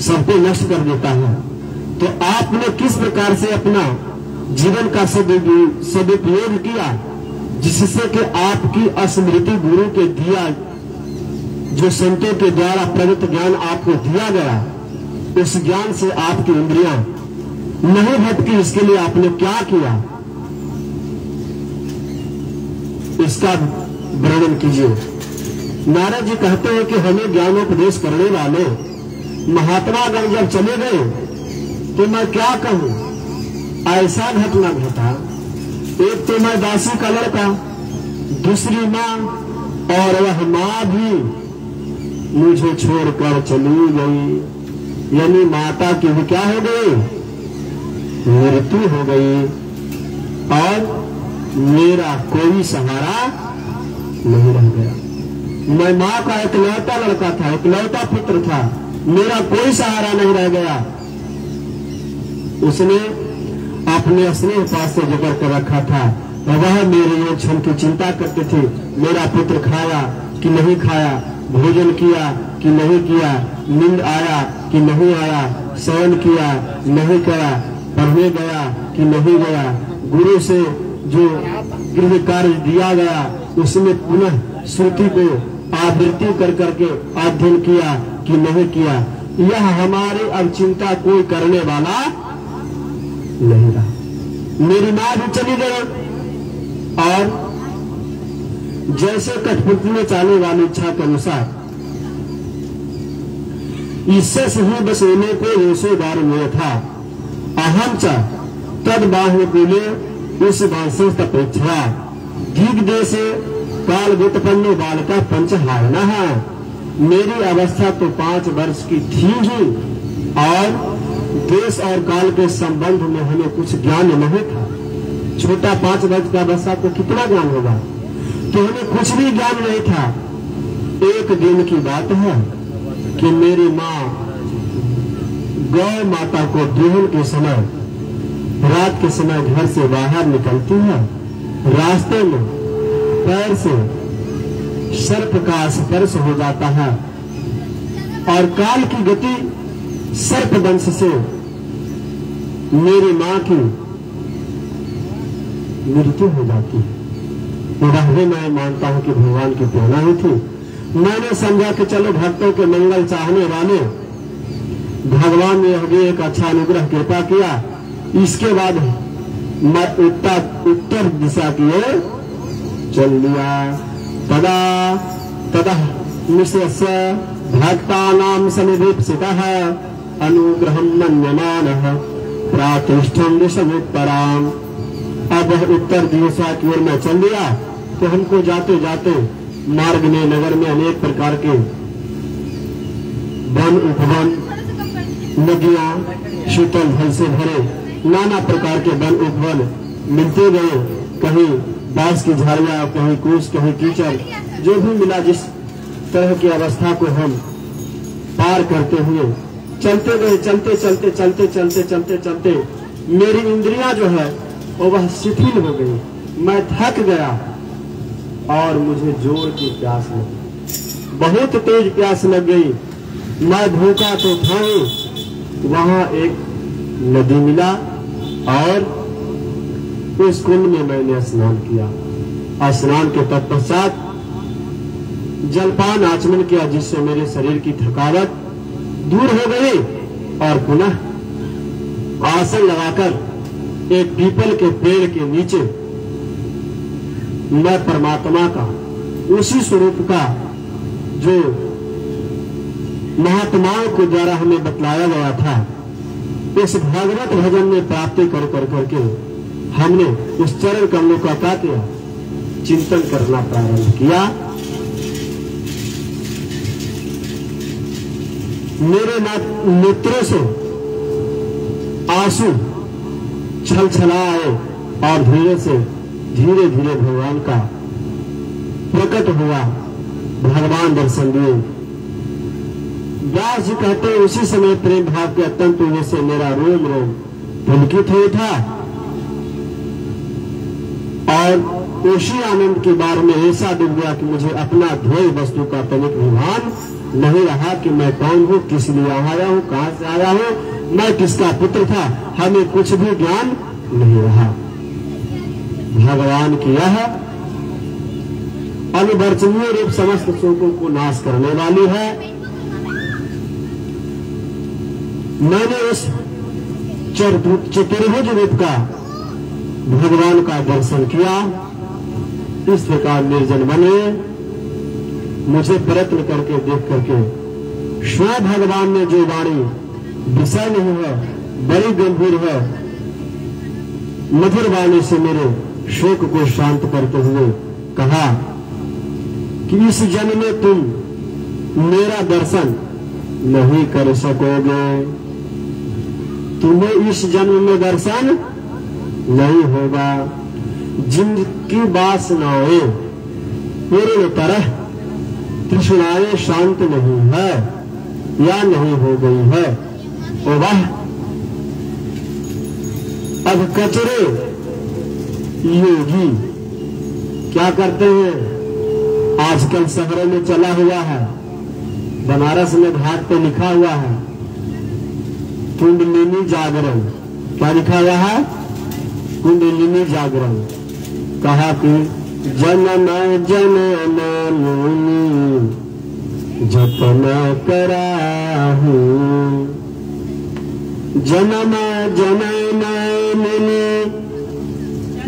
सबको नष्ट कर देता है, तो आपने किस प्रकार से अपना जीवन का सदुपयोग किया, जिससे कि आपकी स्मृति गुरु के दिया, जो संतों के द्वारा प्रदत्त ज्ञान आपको दिया गया, उस ज्ञान से आपकी इंद्रियां नहीं भटकी। इसके लिए आपने क्या किया, इसका वर्णन कीजिए। नारद जी कहते हैं कि हमें ज्ञानोपदेश करने वाले महात्मा गण जब चले गए तो मैं क्या कहूं, ऐसा घटना घटा। एक तो मैं दासी का लड़का, दूसरी माँ, और वह माँ भी मुझे छोड़कर चली गई। यानी माता की भी क्या हो गई, मृत्यु हो गई, और मेरा कोई सहारा नहीं रह गया। मैं माँ का इकलौता लड़का था, इकलौता पुत्र था, मेरा कोई सहारा नहीं रह गया। उसने अपने स्नेह पास से जकड़ कर रखा था, वह मेरे लिए क्षण की चिंता करते थे। मेरा पुत्र खाया कि नहीं खाया, भोजन किया कि नहीं किया, नींद आया कि नहीं आया, शयन किया नहीं किया, पढ़ने गया कि नहीं गया, गुरु से जो गृह कार्य दिया गया उसमें पुनः श्रुति को आवृत्ति कर करके अध्ययन किया कि नहीं किया। यह हमारी अब चिंता कोई करने वाला नहीं रहा। मेरी माँ भी चली गई, और जैसे कठपुतली में चालने वाली इच्छा के अनुसार इससे सही बसोने को यशोदार में था। अहम च तद बाहुकुले उस बांसस्त अपेक्षा दिग देशे काल व्युत्पन्नो बालका पंचहारणा है। मेरी अवस्था तो 5 वर्ष की थी ही, और देश और काल के संबंध में हमें कुछ ज्ञान नहीं था। छोटा 5 वर्ष का अवस्था को कितना ज्ञान होगा, तो हमें कुछ भी ज्ञान नहीं था। एक दिन की बात है कि मेरी माँ गौ माता को दुहन के समय, रात के समय घर से बाहर निकलती है। रास्ते में पैर से सर्प का स्पर्श हो जाता है, और काल की गति सर्प वंश से मेरी माँ की मृत्यु हो जाती है। वह मैं मानता हूं कि भगवान की प्रेरणा ही थी। मैंने समझा कि चलो भक्तों के मंगल चाहने वाले भगवान ने हमें एक अच्छा अनुग्रह कृपा किया। इसके बाद मैं उत्तर दिशा की ओर चल लिया। तदा तदा निश्चय भक्तानां सन्निधीप्सितः अनुग्रहं मन्यमानः प्रातिष्ठं दिशमुत्तराम्। अब उत्तर दिशा की ओर मैं चल लिया, तो हमको जाते जाते मार्ग में, नगर में अनेक प्रकार के वन उपवन, नदियां, शीतल जल से भरे नाना प्रकार के वन उपवन मिलते गए। कहीं बांस की झाड़ियां, कहीं कूस, कहीं कीचड़, जो भी मिला जिस तरह की अवस्था को हम पार करते हुए चलते गए। चलते चलते चलते चलते चलते चलते मेरी इंद्रियां जो है वो वह शिथिल हो गई। मैं थक गया और मुझे जोर की प्यास लगी, बहुत तेज प्यास लग गई। मैं भूखा तो था ही। वहां एक नदी मिला और उस कुंड में मैंने स्नान किया। स्नान के तत्पश्चात जलपान आचमन किया, जिससे मेरे शरीर की थकावट दूर हो गई और पुनः आसन लगाकर एक पीपल के पेड़ के नीचे मैं परमात्मा का उसी स्वरूप का जो महात्माओं के द्वारा हमें बतलाया गया था, इस भागवत भजन में प्राप्ति कर करके हमने उस चरण कमलों का क्या किया, चिंतन करना प्रारंभ किया। मेरे नेत्रों से आंसू छलछला आए और धीरे धीरे भगवान का प्रकट हुआ, भगवान दर्शन दिए। व्यास जी कहते हैं उसी समय प्रेम भाव के अत्यंत होने से मेरा रोम रोम पुलकित हो उठा और उसी आनंद के बारे में ऐसा डूब गया कि मुझे अपना ध्येय वस्तु का तनिक विभान नहीं रहा कि मैं कौन हूँ, किस लिए आया हूँ, कहां से आया हूँ, मैं किसका पुत्र था, हमें कुछ भी ज्ञान नहीं रहा। भगवान की यह अनिवर्चनीय रूप समस्त शोकों को नाश करने वाली है। मैंने उस चतुर्भुज रूप का भगवान का दर्शन किया। इस प्रकार निर्जन बने मुझे प्रयत्न करके देख करके स्वयं भगवान ने जो वाणी विषय नहीं है, बड़ी गंभीर है, मधुर वाणी से मेरे शोक को शांत करते हुए कहा कि इस जन्म में तुम मेरा दर्शन नहीं कर सकोगे, तुम्हें इस जन्म में दर्शन नहीं होगा। जिनकी वासनाएं पूरी तरह तृष्णाएं शांत नहीं है या नहीं हो गई है, और वह अब कचरे योगी क्या करते हैं, आजकल शहरों में चला हुआ है, बनारस में घाट पे लिखा हुआ है कुंडलिनी जागरण। क्या लिखा हुआ है, कुंडलिनी जागरण। कहा कि जनम जनन मुनि जतन कराहू, जनम जनन मुनि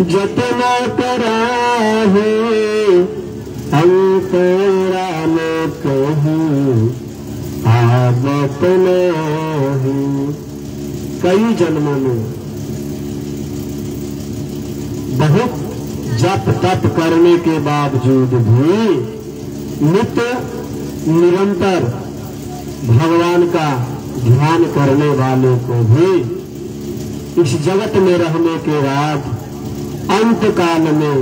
जतन कराहू, अंतरा में कहूँ आदत नहीं। कई जन्मों में बहुत जप तप करने के बावजूद भी नित्य निरंतर भगवान का ध्यान करने वाले को भी इस जगत में रहने के बाद अंत काल में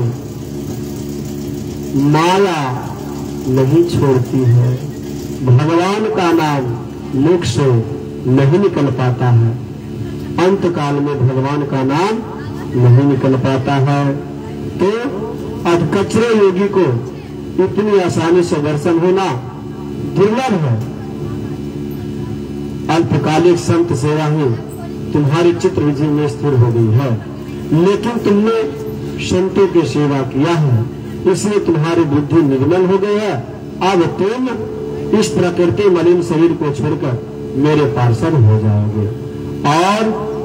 माया नहीं छोड़ती है। भगवान का नाम मुख से नहीं निकल पाता है, अंत काल में भगवान का नाम नहीं निकल पाता है। तो अब कचरे योगी को इतनी आसानी से दर्शन होना दुर्लभ है। अल्पकालिक संत सेवा ही तुम्हारी चित्र विजय में स्थिर हो गई है, लेकिन तुमने संतों की सेवा किया है, इसलिए तुम्हारी बुद्धि निर्मल हो गई है। अब तुम इस प्रकृति मलिन शरीर को छोड़कर मेरे पार्षद हो जाओगे, और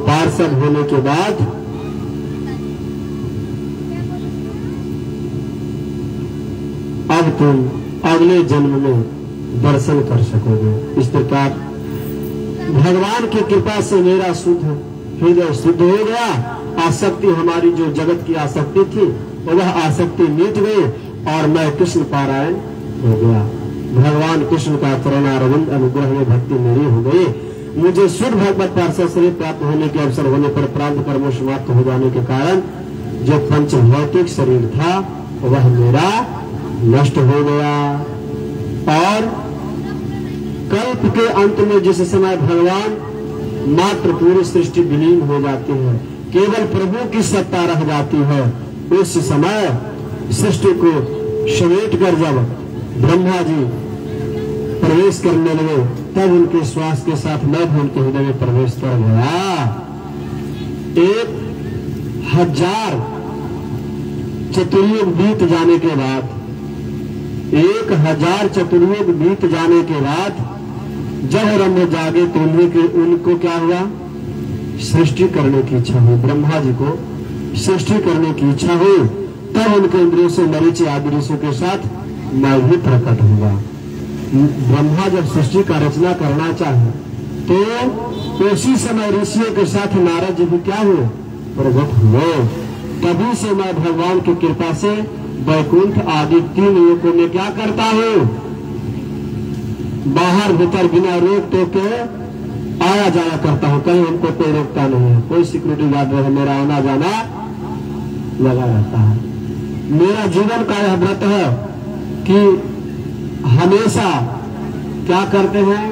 पार्षद होने के बाद अब तुम अगले जन्म में दर्शन कर सकोगे। इस प्रकार भगवान की कृपा से मेरा शुद्ध हृदय शुद्ध हो गया। आसक्ति, हमारी जो जगत की आसक्ति थी, वह आसक्ति मिट गई और मैं कृष्ण पारायण हो गया। भगवान कृष्ण का चरणारविंद अनुग्रह में भक्ति मेरी हो गई। मुझे शुद्ध भगवत पार्षद शरीर प्राप्त होने के अवसर होने पर प्रांत कर्मों समाप्त हो जाने के कारण जो पंच भौतिक शरीर था वह मेरा नष्ट हो गया। और कल्प के अंत में जिस समय भगवान मात्र पूरी सृष्टि विलीन हो जाती है, केवल प्रभु की सत्ता रह जाती है, उस समय सृष्टि को समेट कर जब ब्रह्मा जी प्रवेश करने लगे, तब उनके श्वास के साथ मैं भी उनके हृदय में प्रवेश कर गया। 1000 चतुर्युग बीत जाने के बाद 1000 चतुर्युग बीत जाने के बाद जब रंभ जागे तो उनको क्या हुआ, सृष्टि करने की इच्छा हुई, ब्रह्मा जी को सृष्टि करने की इच्छा हुई। तब उनके इंद्रियों से मरीचि आदि ऋषियों के साथ मैं भी प्रकट हुआ। ब्रह्मा जब सृष्टि का रचना करना चाहे तो उसी समय ऋषियों के साथ नारद जी भी क्या हुए, प्रकट हुए। तभी से मैं भगवान की कृपा से वैकुंठ आदि 3 लोकों में क्या करता हूँ, बाहर भीतर बिना रोक टोक के आया जाया करता हूँ। कहीं हमको कोई रोकता नहीं है, कोई सिक्योरिटी गार्ड रहे, मेरा आना जाना लगा रहता है। मेरा जीवन का यह व्रत है कि हमेशा क्या करते हैं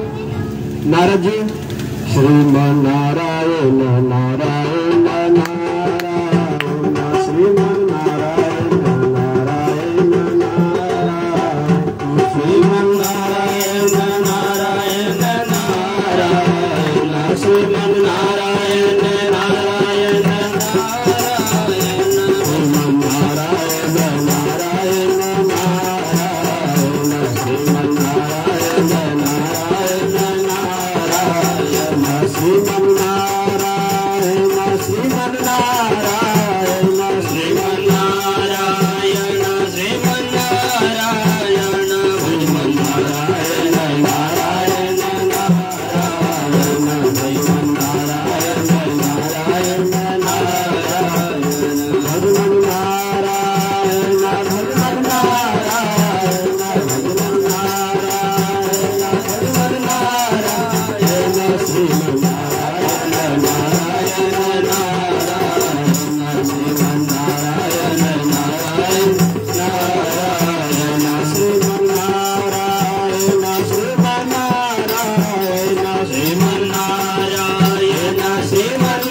नारद जी, श्रीमन नारायण नारायण नारायण, श्रीमन नारायण नारायण नारायण, श्रीमन नारायण नारायण नारायण, श्रीमन नारायण नारायण नारायण, श्रीमन नारायण नारायण नारायण, श्रीमन नारायण नारायण नारायण, श्रीमन नारायण श्रीमन नारायण श्रीमन नारायण श्रीमन नारायण, श्रीमन नारायण नारायण नारायण, श्रीमन नारायण नारायण नारायण, भगवान नारायण भगवान नारायण भगवान नारायण भगवान नारायण, श्रीमन नारायण नारायण नारायण, श्रीमन नारायण नारायण नारायण, श्रीमन नारायण श्रीमन नारायण, श्रीमन नारायण श्रीमन नारायण, श्रीमन नारायण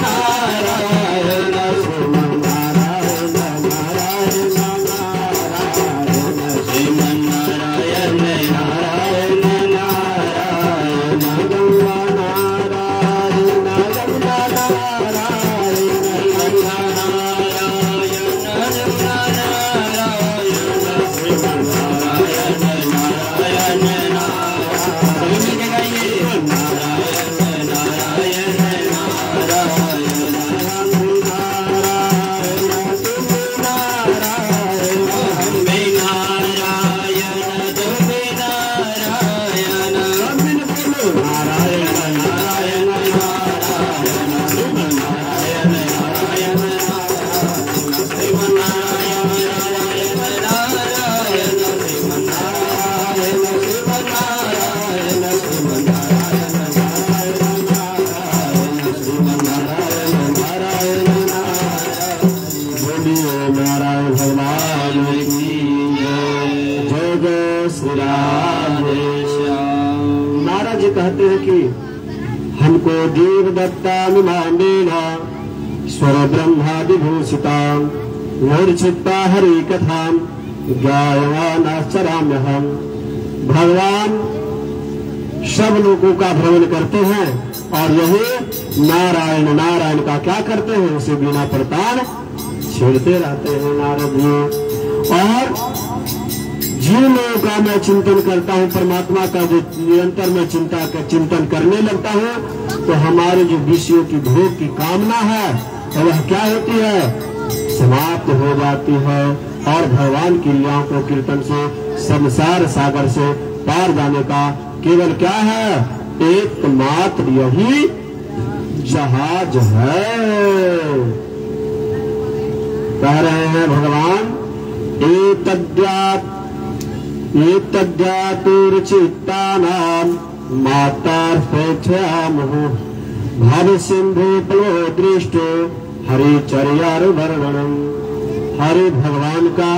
नारायण नारायण, श्रीमन नारायण नारायण नारायण, गंगा नारायण गंगा नारायण गंगा नारायण गंगा नारायण, श्रीमन नारायण नारायण नारायण, नारायण नारायण नारायण, हम भी नारायण तुम भी नारायण, नारायण नारायण नारायण, श्रीमन नारायण नारायण नारायण, श्रीमन नारायण नारायण नारायण, श्रीमन नारायण श्रीमन नारायण, श्रीमन नारायण नारायण नारायण, श्रीमन नारायण नारायण नारायण। बोलिए नारायण भगवान की जय, जय जय श्री राधे श्याम। नारद जी कहते हैं कि हमको देवदत्ता मिमांडेना स्वर ब्रह्मा विभूषिता मूर्छिता हरि कथा गायवानाश्चराम्यहम्। भगवान सब लोगों का भ्रमण करते हैं और यही नारायण नारायण का क्या करते हैं, उसे बिना प्रतान छेड़ते रहते हैं नारद जी। और जिन लोगों का मैं चिंतन करता हूँ, परमात्मा का जो निरंतर मैं चिंतन करने लगता हूँ, तो हमारे जो विषयों की भोग की कामना है तो वह क्या होती है, समाप्त हो जाती है। और भगवान की लीलाओं को कीर्तन से संसार सागर से पार जाने का केवल क्या है, एकमात्र यही जहाज है। कह रहे हैं भगवान, एतद्यातुर्चित्तानां मातार्पेक्षयामः भव सिंधु प्लो दृष्टो हरिचर्यावर्णनम्। हरि भगवान का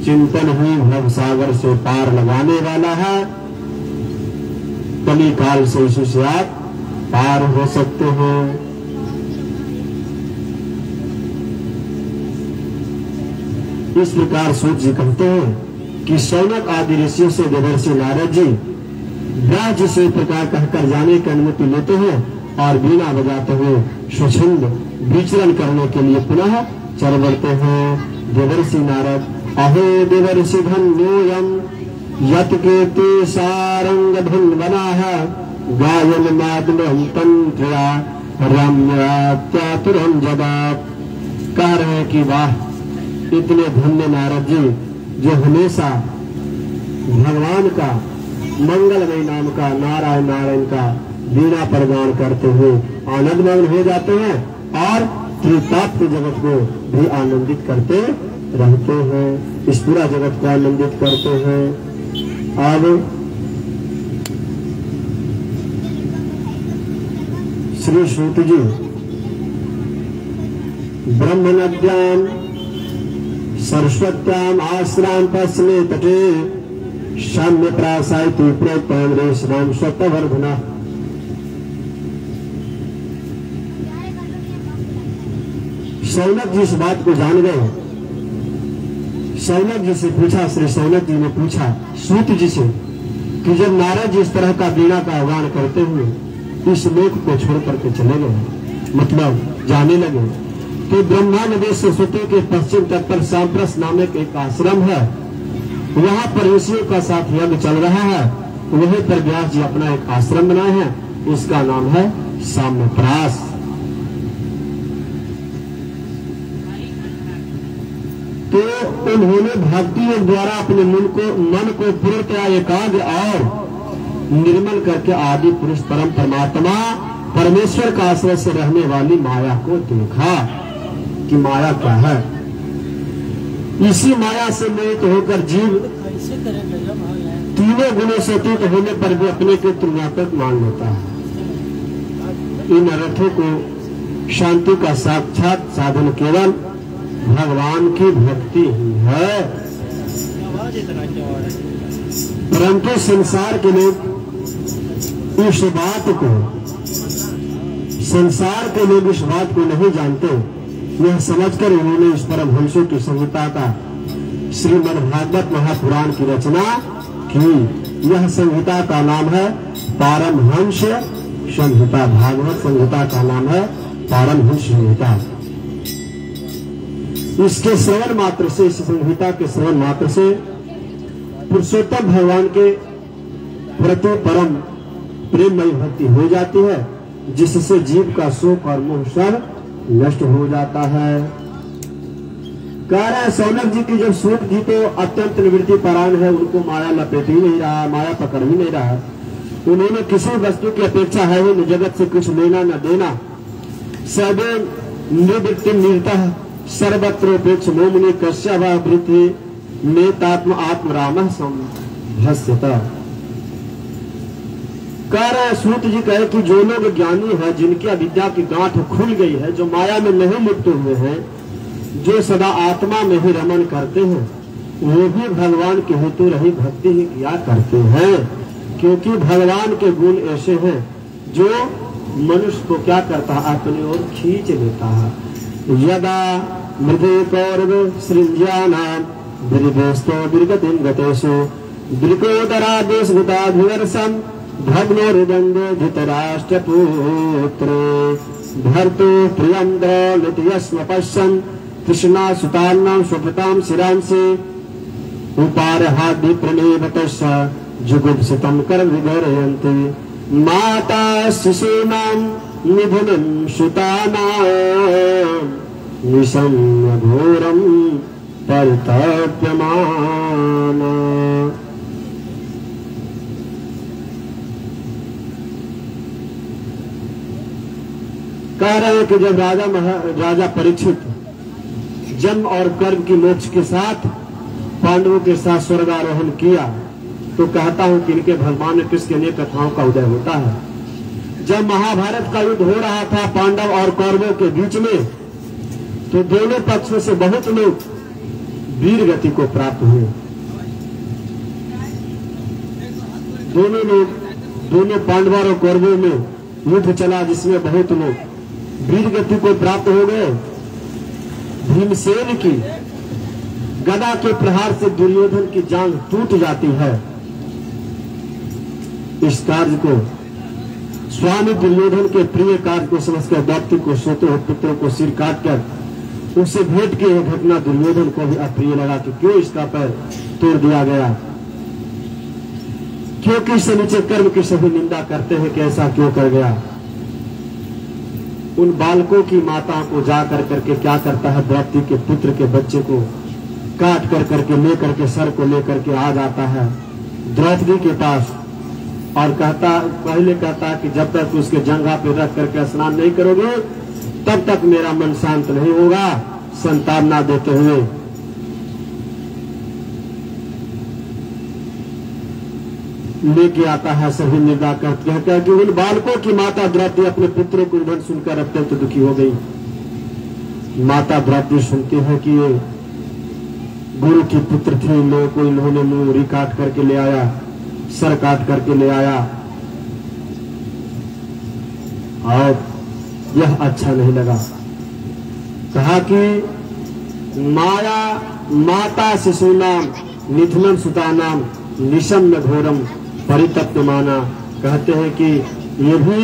चिंतन ही भव सागर से पार लगाने वाला है। कली काल से इसी आप पार हो सकते हैं। इस प्रकार सूत जी कहते हैं कि शौनक आदि ऋषियों से देवर्षि नारद जी ब्रज से प्रकार कहकर जाने की अनुमति लेते हैं और बीना बजाते हुए स्वच्छंद विचरण करने के लिए पुनः चल बढ़ते हैं। देवर्षि नारद, अहो देवर्षि धन्योयम् यत कीर्ति सारंग धुन बना है गायन माधुरम तंत्रा रम्यात्यातुरम जवाब। कह रहे हैं कि वाह, इतने धन्य नारद जी जो हमेशा भगवान का मंगलमय नाम का नारायण नारायण का वीणा पर गान करते हुए आनंद मग्न हो जाते हैं और त्रिताप जगत को भी आनंदित करते रहते हैं, इस पूरा जगत को आनंदित करते हैं। अब श्री सूत जी ब्रह्म नद्याम सरस्वत्याम आश्राम पश्चिमे तटे साम्य प्रासाय तु प्रोत्तम रेशनाम स्वतवर्धना। सौनक जी इस बात को जान गए। सौनक जी से पूछा, श्री सौनक जी ने पूछा सूत जी से कि जब नारद जी इस तरह का वीणा का आह्वान करते हुए इस लोक को छोड़ करके चले गए, मतलब जाने लगे, तो ब्रह्मा नदी सरस्वती के पश्चिम तट पर सांप्रस नामक एक आश्रम है, वहां पर ऋषियों का साथ यज्ञ चल रहा है। वहीं पर व्यास जी अपना एक आश्रम बनाए हैं, उसका नाम है साम्यप्रास। तो उन्होंने भक्ति योग द्वारा अपने मन को पूर्णतया एकाग्र और निर्मल करके आदि पुरुष परम परमात्मा परमेश्वर का आश्रय से रहने वाली माया को देखा कि माया क्या है। इसी माया से मोहित होकर जीव तीनों गुणों से अतीत होने पर भी अपने को तुलनात्मक मान लेता है। इन अर्थों को शांति का साक्षात साधन केवल भगवान की भक्ति ही है। परंतु संसार के लोग इस बात को नहीं जानते। यह समझकर उन्होंने इस परमहंसों की संहिता का श्रीमद्भागवत महापुराण की रचना की। यह संहिता का नाम है पारमहंस संहिता। भागवत संहिता का नाम है पारमहंस संहिता। इसके श्रवण मात्र से, इस संहिता के श्रवण मात्र से पुरुषोत्तम भगवान के प्रति परम प्रेममयी भक्ति हो जाती है, जिससे जीव का शोक और मोह सब नष्ट हो जाता है। कह रहे सौनक जी की जब सूत जी तो अत्यंत निवृत्ति परायण है, उनको माया लपेट ही नहीं रहा, माया पकड़ ही नहीं रहा। उन्होंने किसी वस्तु की अपेक्षा है ही जगत से कुछ लेना न देना। सर्वे निवृत्ति निरतः सर्वत्रोपेक्ष मोमुनि कश्य वा वृत्ति नेतात्म आत्म राम संभस्यता। कह रहे सूत जी कहे कि जो लोग ज्ञानी है, जिनकी अविद्या की गांठ खुल गई है, जो माया में नहीं लिप्त हुए हैं, जो सदा आत्मा में ही रमन करते हैं, वो भी भगवान के हेतु रही भक्ति ही किया करते हैं। क्योंकि भगवान के गुण ऐसे हैं जो मनुष्य को क्या करता है, अपनी ओर खींच लेता है। यदा मृदे कौरव सृज्यानाम विरिदेस्तो विरगतिं गतेषु दृकोदरादेशभूताभिवर्षम् भग्नो हृदंगे धृतराष्ट्रपुत्रे भर्तु प्रियंद्र यस्म पश्यन् कृष्णा सुतान्नां स्वपतां शिरांसि उपारहादि प्रणेवतस्य जुगुप्सितं करविगरयन्ति माता शिशूनां निधनं सुतानां निशम्य घोरं परितप्यमाना। कह रहे हैं कि जब राजा परीक्षित जन्म और कर्म की मोक्ष के साथ पांडवों के साथ स्वर्गारोहण किया, तो कहता हूं कि इनके भगवान कृष्ण के लिए कथाओं का उदय होता है। जब महाभारत का युद्ध हो रहा था पांडव और कौरवों के बीच में, तो दोनों पक्षों से बहुत लोग वीर गति को प्राप्त हुए। दोनों पांडवों और कौरवों में युद्ध चला, जिसमें बहुत लोग वीर गति को प्राप्त हो गए। भीमसेन की गदा के प्रहार से दुर्योधन की जांघ टूट जाती है। इस कार्य को स्वामी दुर्योधन के प्रिय कार्य को समझकर व्यक्ति को सोते हुए पुत्रों को सिर काट कर उससे भेंट की यह घटना दुर्योधन को भी अप्रिय लगा कि क्यों इसका पैर तोड़ दिया गया। क्योंकि से नीचे कर्म की सभी निंदा करते हैं कि ऐसा क्यों कर गया। उन बालकों की माताओं को जा कर करके क्या करता है, द्रौपदी के पुत्र के बच्चे को काट कर करके लेकर के सर को लेकर के आ जाता है द्रौपदी के पास और पहले कहता है कि जब तक उसके जंघा पे रख करके स्नान नहीं करोगे तब तक मेरा मन शांत नहीं होगा। संतावना देते हुए लेके आता है सभी निंदा करते हैं कि उन बालकों की माता द्रौपदी अपने पुत्रों को निधन सुनकर अत्यंत दुखी हो गई। माता द्रौपदी सुनती है कि ये गुरु की पुत्र थी, लोगों को इन्होंने मुंह काट करके ले आया, सर काट करके ले आया और यह अच्छा नहीं लगा। कहा कि माया माता शिशु नाम निधनम सुता नाम निशम घोरम परितप्त माना। कहते हैं कि ये भी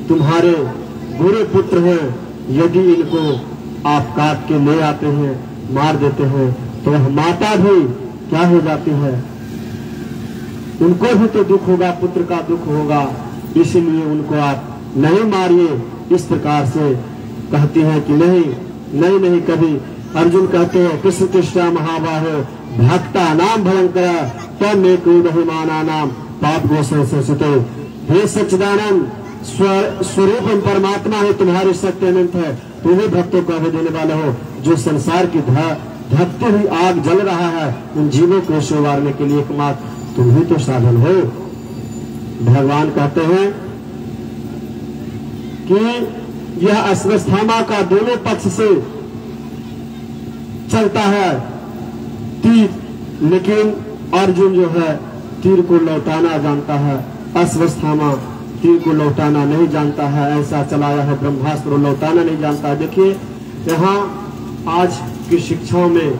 तुम्हारे बुरे पुत्र हैं, यदि इनको आप काट के ले आते हैं, मार देते हैं तो वह माता भी क्या हो जाती है, उनको भी तो दुख होगा, पुत्र का दुख होगा, इसीलिए उनको आप नहीं मारिए। इस प्रकार से कहती है कि नहीं नहीं नहीं कभी। अर्जुन कहते हैं कृष्ण कृष्ण महाबाहो भक्ता नाम भयंकर तम एक महिमाना नाम पाप गोसो सुते। हे सच्चिदानंद स्वरूप परमात्मा है, तुम्हारी सत्य अनंत है, तुम ही भक्तों को अभय देने वाले हो। जो संसार की धकती हुई आग जल रहा है, उन जीवों को संवारने के लिए एकमात्र तुम ही तो साधन हो। भगवान कहते हैं कि यह अश्वत्थामा का दोनों पक्ष से चलता है तीर, लेकिन अर्जुन जो है तीर को लौटाना जानता है, अश्वत्थामा तीर को लौटाना नहीं जानता है। ऐसा चलाया है ब्रह्मास्त्र, लौटाना नहीं जानता है। देखिए यहाँ आज की शिक्षाओं में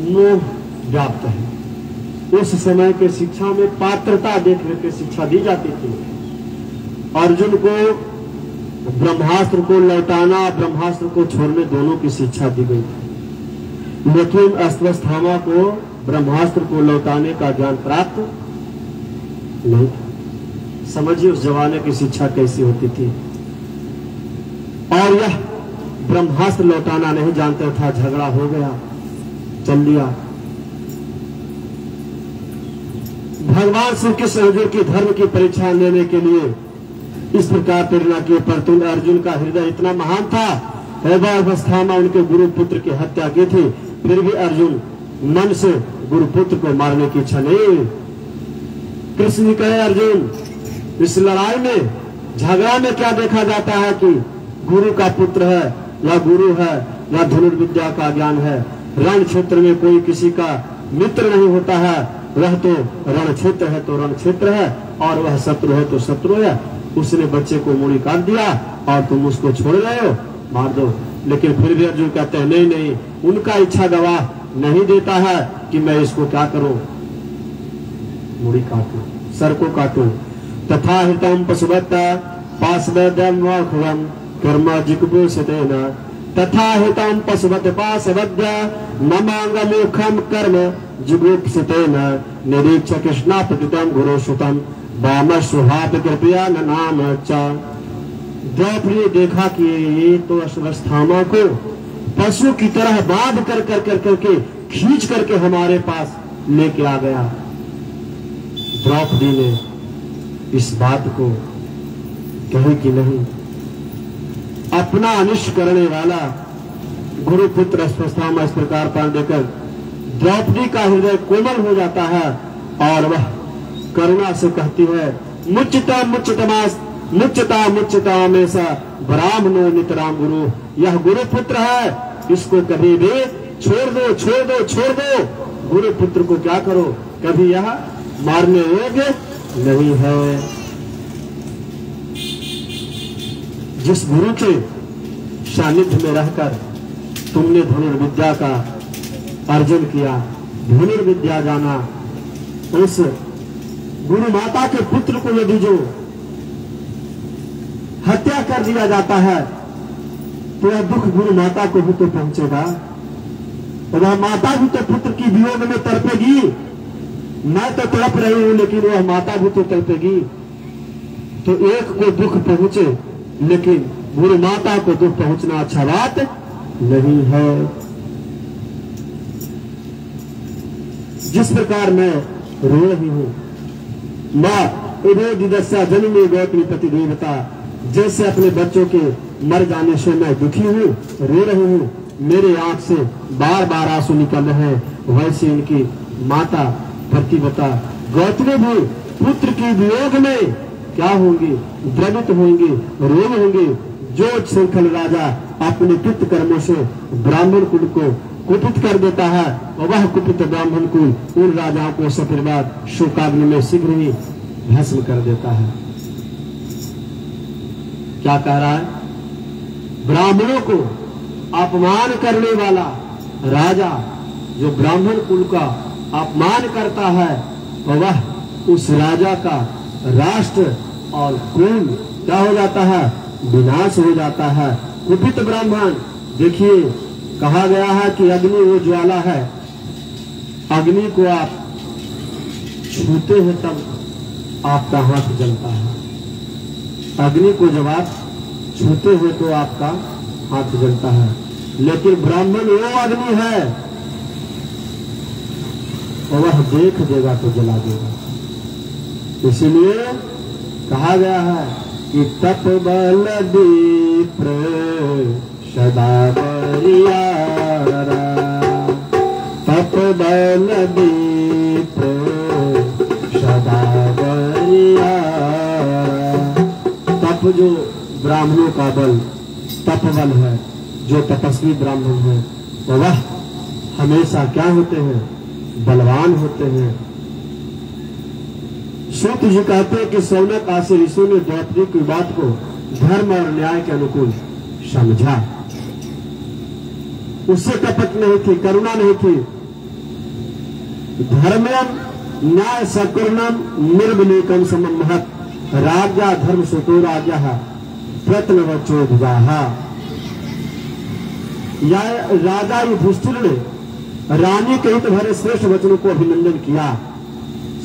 मोह व्याप्त है। उस समय के शिक्षा में पात्रता देख करके शिक्षा दी जाती थी। अर्जुन को ब्रह्मास्त्र को लौटाना, ब्रह्मास्त्र को छोड़ने दोनों की शिक्षा दी गई थी, लेकिन अश्वत्थामा को ब्रह्मास्त्र को लौटाने का ज्ञान प्राप्त नहीं था। समझिए उस जमाने की शिक्षा कैसी होती थी। और यह ब्रह्मास्त्र लौटाना नहीं जानता था, झगड़ा हो गया, चल दिया। भगवान श्री कृष्ण अर्जुन की धर्म की परीक्षा लेने के लिए इस प्रकार प्रेरणा किए, परंतु अर्जुन का हृदय इतना महान था, अवस्थामा उनके गुरु पुत्र की हत्या की थी, फिर भी अर्जुन मन से गुरु पुत्र को मारने की इच्छा नहीं। कृष्ण जी कहे अर्जुन, इस लड़ाई में झगड़ा में क्या देखा जाता है कि गुरु का पुत्र है या गुरु है या धनुर्विद्या का ज्ञान है। रण क्षेत्र में कोई किसी का मित्र नहीं होता है, वह तो रण क्षेत्र है तो रण क्षेत्र है, और वह शत्रु है तो शत्रु है। उसने बच्चे को मूड़ी काट दिया और तुम उसको छोड़ रहे हो, मार दो। लेकिन फिर भी अर्जुन कहते हैं नहीं नहीं, उनका इच्छा गवाह नहीं देता है कि मैं इसको क्या करूं, मूड़ी काटूं, सर को काटूं। तथा हितम पशुवत पाशवदम वखवम कर्म जिग्भूषितेन तथा हितम पशुवत पाशवद्य ममांगमुखम कर्म जिगुप्सितेन निरीक्ष कृष्णा प्रतितम गुरुसुतम वाम सुहात कृपया नाम च। द्रौपदी देखा कि ये तो अश्वत्थामा को पशु की तरह बांध कर करके खींच करके हमारे पास लेके आ गया। द्रौपदी ने इस बात को कही कि नहीं, अपना अनिष्ट करने वाला गुरुपुत्र अश्वत्थामा इस प्रकार प्राण देकर द्रौपदी का हृदय कोमल हो जाता है और वह करुणा से कहती है मुच्यता मुच्यतमास मुच्यता मुच्यता में सा ब्राह्मणो नितराम गुरु। यह गुरुपुत्र है, इसको कभी भी छोड़ दो छोड़ दो छोड़ दो। गुरुपुत्र को क्या करो, कभी यह मारने योग्य नहीं है। जिस गुरु के सानिध्य में रहकर तुमने धनुर्विद्या का अर्जन किया, धनुर्विद्या जाना, उस गुरु माता के पुत्र को यदि जो हत्या कर दिया जाता है तो यह दुख गुरु माता को भी तो पहुंचेगा, और वह माता भी तो पुत्र की वियोग में तड़पेगी। मैं तो तड़प रही हूं लेकिन वह माता भी तो तड़पेगी। तो एक को दुख पहुंचे लेकिन बुरी माता को दुख पहुंचना अच्छा बात नहीं है। जिस प्रकार मैं रो रही हूं, मां उदोदिदस्या जननी गौतमी पति देवता, जैसे अपने बच्चों के मर जाने से मैं दुखी हूं, रो रही हूं, मेरे आंख से बार बार आंसू निकल रहे हैं, वैसे इनकी माता प्रतिवता गौतमी भी पुत्र के वियोग में क्या होंगी, द्रवित होंगी, रोग होंगी। जो श्रृंखल राजा अपने पितृ कर्मों से ब्राह्मण कुल को कुपित कर देता है, वह कुपित ब्राह्मण कुल उन राजाओं को सपरिवार शोकाग्नि में शीघ्र ही भस्म कर देता है। क्या कह रहा है? ब्राह्मणों को अपमान करने वाला राजा जो ब्राह्मण कुल का अपमान करता है, वह उस राजा का राष्ट्र और कुल क्या हो जाता है? विनाश हो जाता है। कुपित ब्राह्मण, देखिए कहा गया है कि अग्नि वो ज्वाला है, अग्नि को आप छूते हैं तब आपका हाथ जलता है। अग्नि को जब आप छूते हैं तो आपका हाथ जलता है, लेकिन ब्राह्मण वो अग्नि है और वह देख देगा तो जला देगा। इसीलिए कहा गया है कि तप बल दीप सदा परियारा, तप बल दीप सदा परियारा। तप जो ब्राह्मणों का बल, तप बल है, जो तपस्वी ब्राह्मण है वह हमेशा क्या होते हैं? बलवान होते हैं। सूत जी कहते हैं कि सौनक आदि ऋषियों ने द्रौपदी की बात को धर्म और न्याय के अनुकूल समझा। उससे कपट नहीं थी, करुणा नहीं थी। धर्मम न्याय सकुर्णम निर्विलेकम समम महत्, राजा धर्म सुतो राजा प्रत्नवचोद्वाह। या राजा युधिष्ठिर ने रानी के हित भरे श्रेष्ठ वचनों को अभिनंदन किया।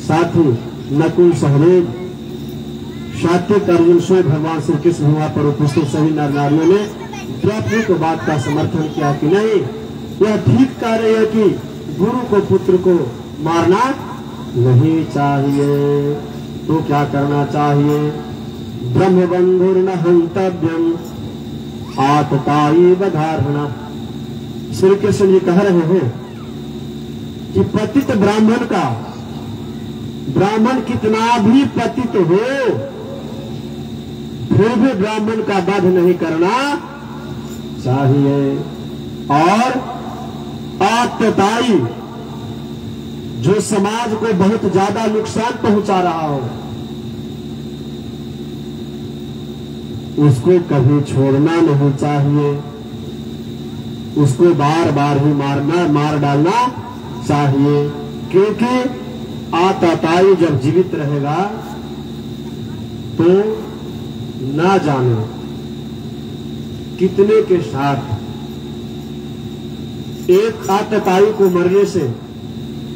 साथ ही नकुल सहदेव सात्विक अर्जुन स्वयं भगवान श्री कृष्ण भगवान पर उपस्थित सभी नर नारियों ने द्रौपदी को बात का समर्थन किया कि नहीं, यह ठीक कह रही है कि गुरु को पुत्र को मारना नहीं चाहिए। तो क्या करना चाहिए? ब्रह्मबंधुर्न हंतव्यम आतताई बधारणा। श्री कृष्ण जी कह रहे हैं कि पतित ब्राह्मण का, ब्राह्मण कितना भी पतित हो फिर भी ब्राह्मण का वध नहीं करना चाहिए। और आतताई, जो समाज को बहुत ज्यादा नुकसान पहुंचा रहा हो, उसको कभी छोड़ना नहीं चाहिए, उसको बार बार ही मार डालना चाहिए। क्योंकि आतताई जब जीवित रहेगा तो ना जाने कितने के साथ एक आतताई को मरने से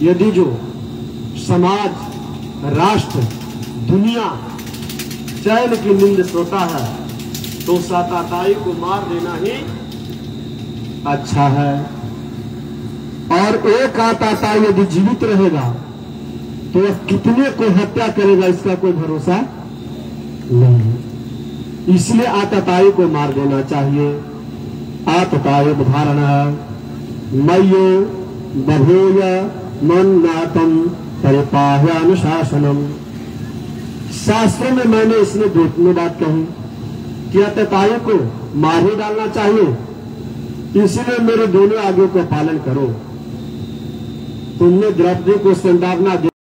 यदि जो समाज, राष्ट्र, दुनिया चैन की नींद सोता है तो उस आतताई को मार देना ही अच्छा है। और एक आतताई यदि जीवित रहेगा तो वह कितने को हत्या करेगा इसका कोई भरोसा नहीं। इसलिए आतताई को मार देना चाहिए। आतताई धारणा मयो बभूय मन्नातम परिपाह्य अनुशासनम। शास्त्रों में मैंने इसमें दो बात कही कि आतताई को मार ही डालना चाहिए, इसलिए मेरे दोनों आज्ञा का पालन करो। तुमने द्रौपदी को संतावना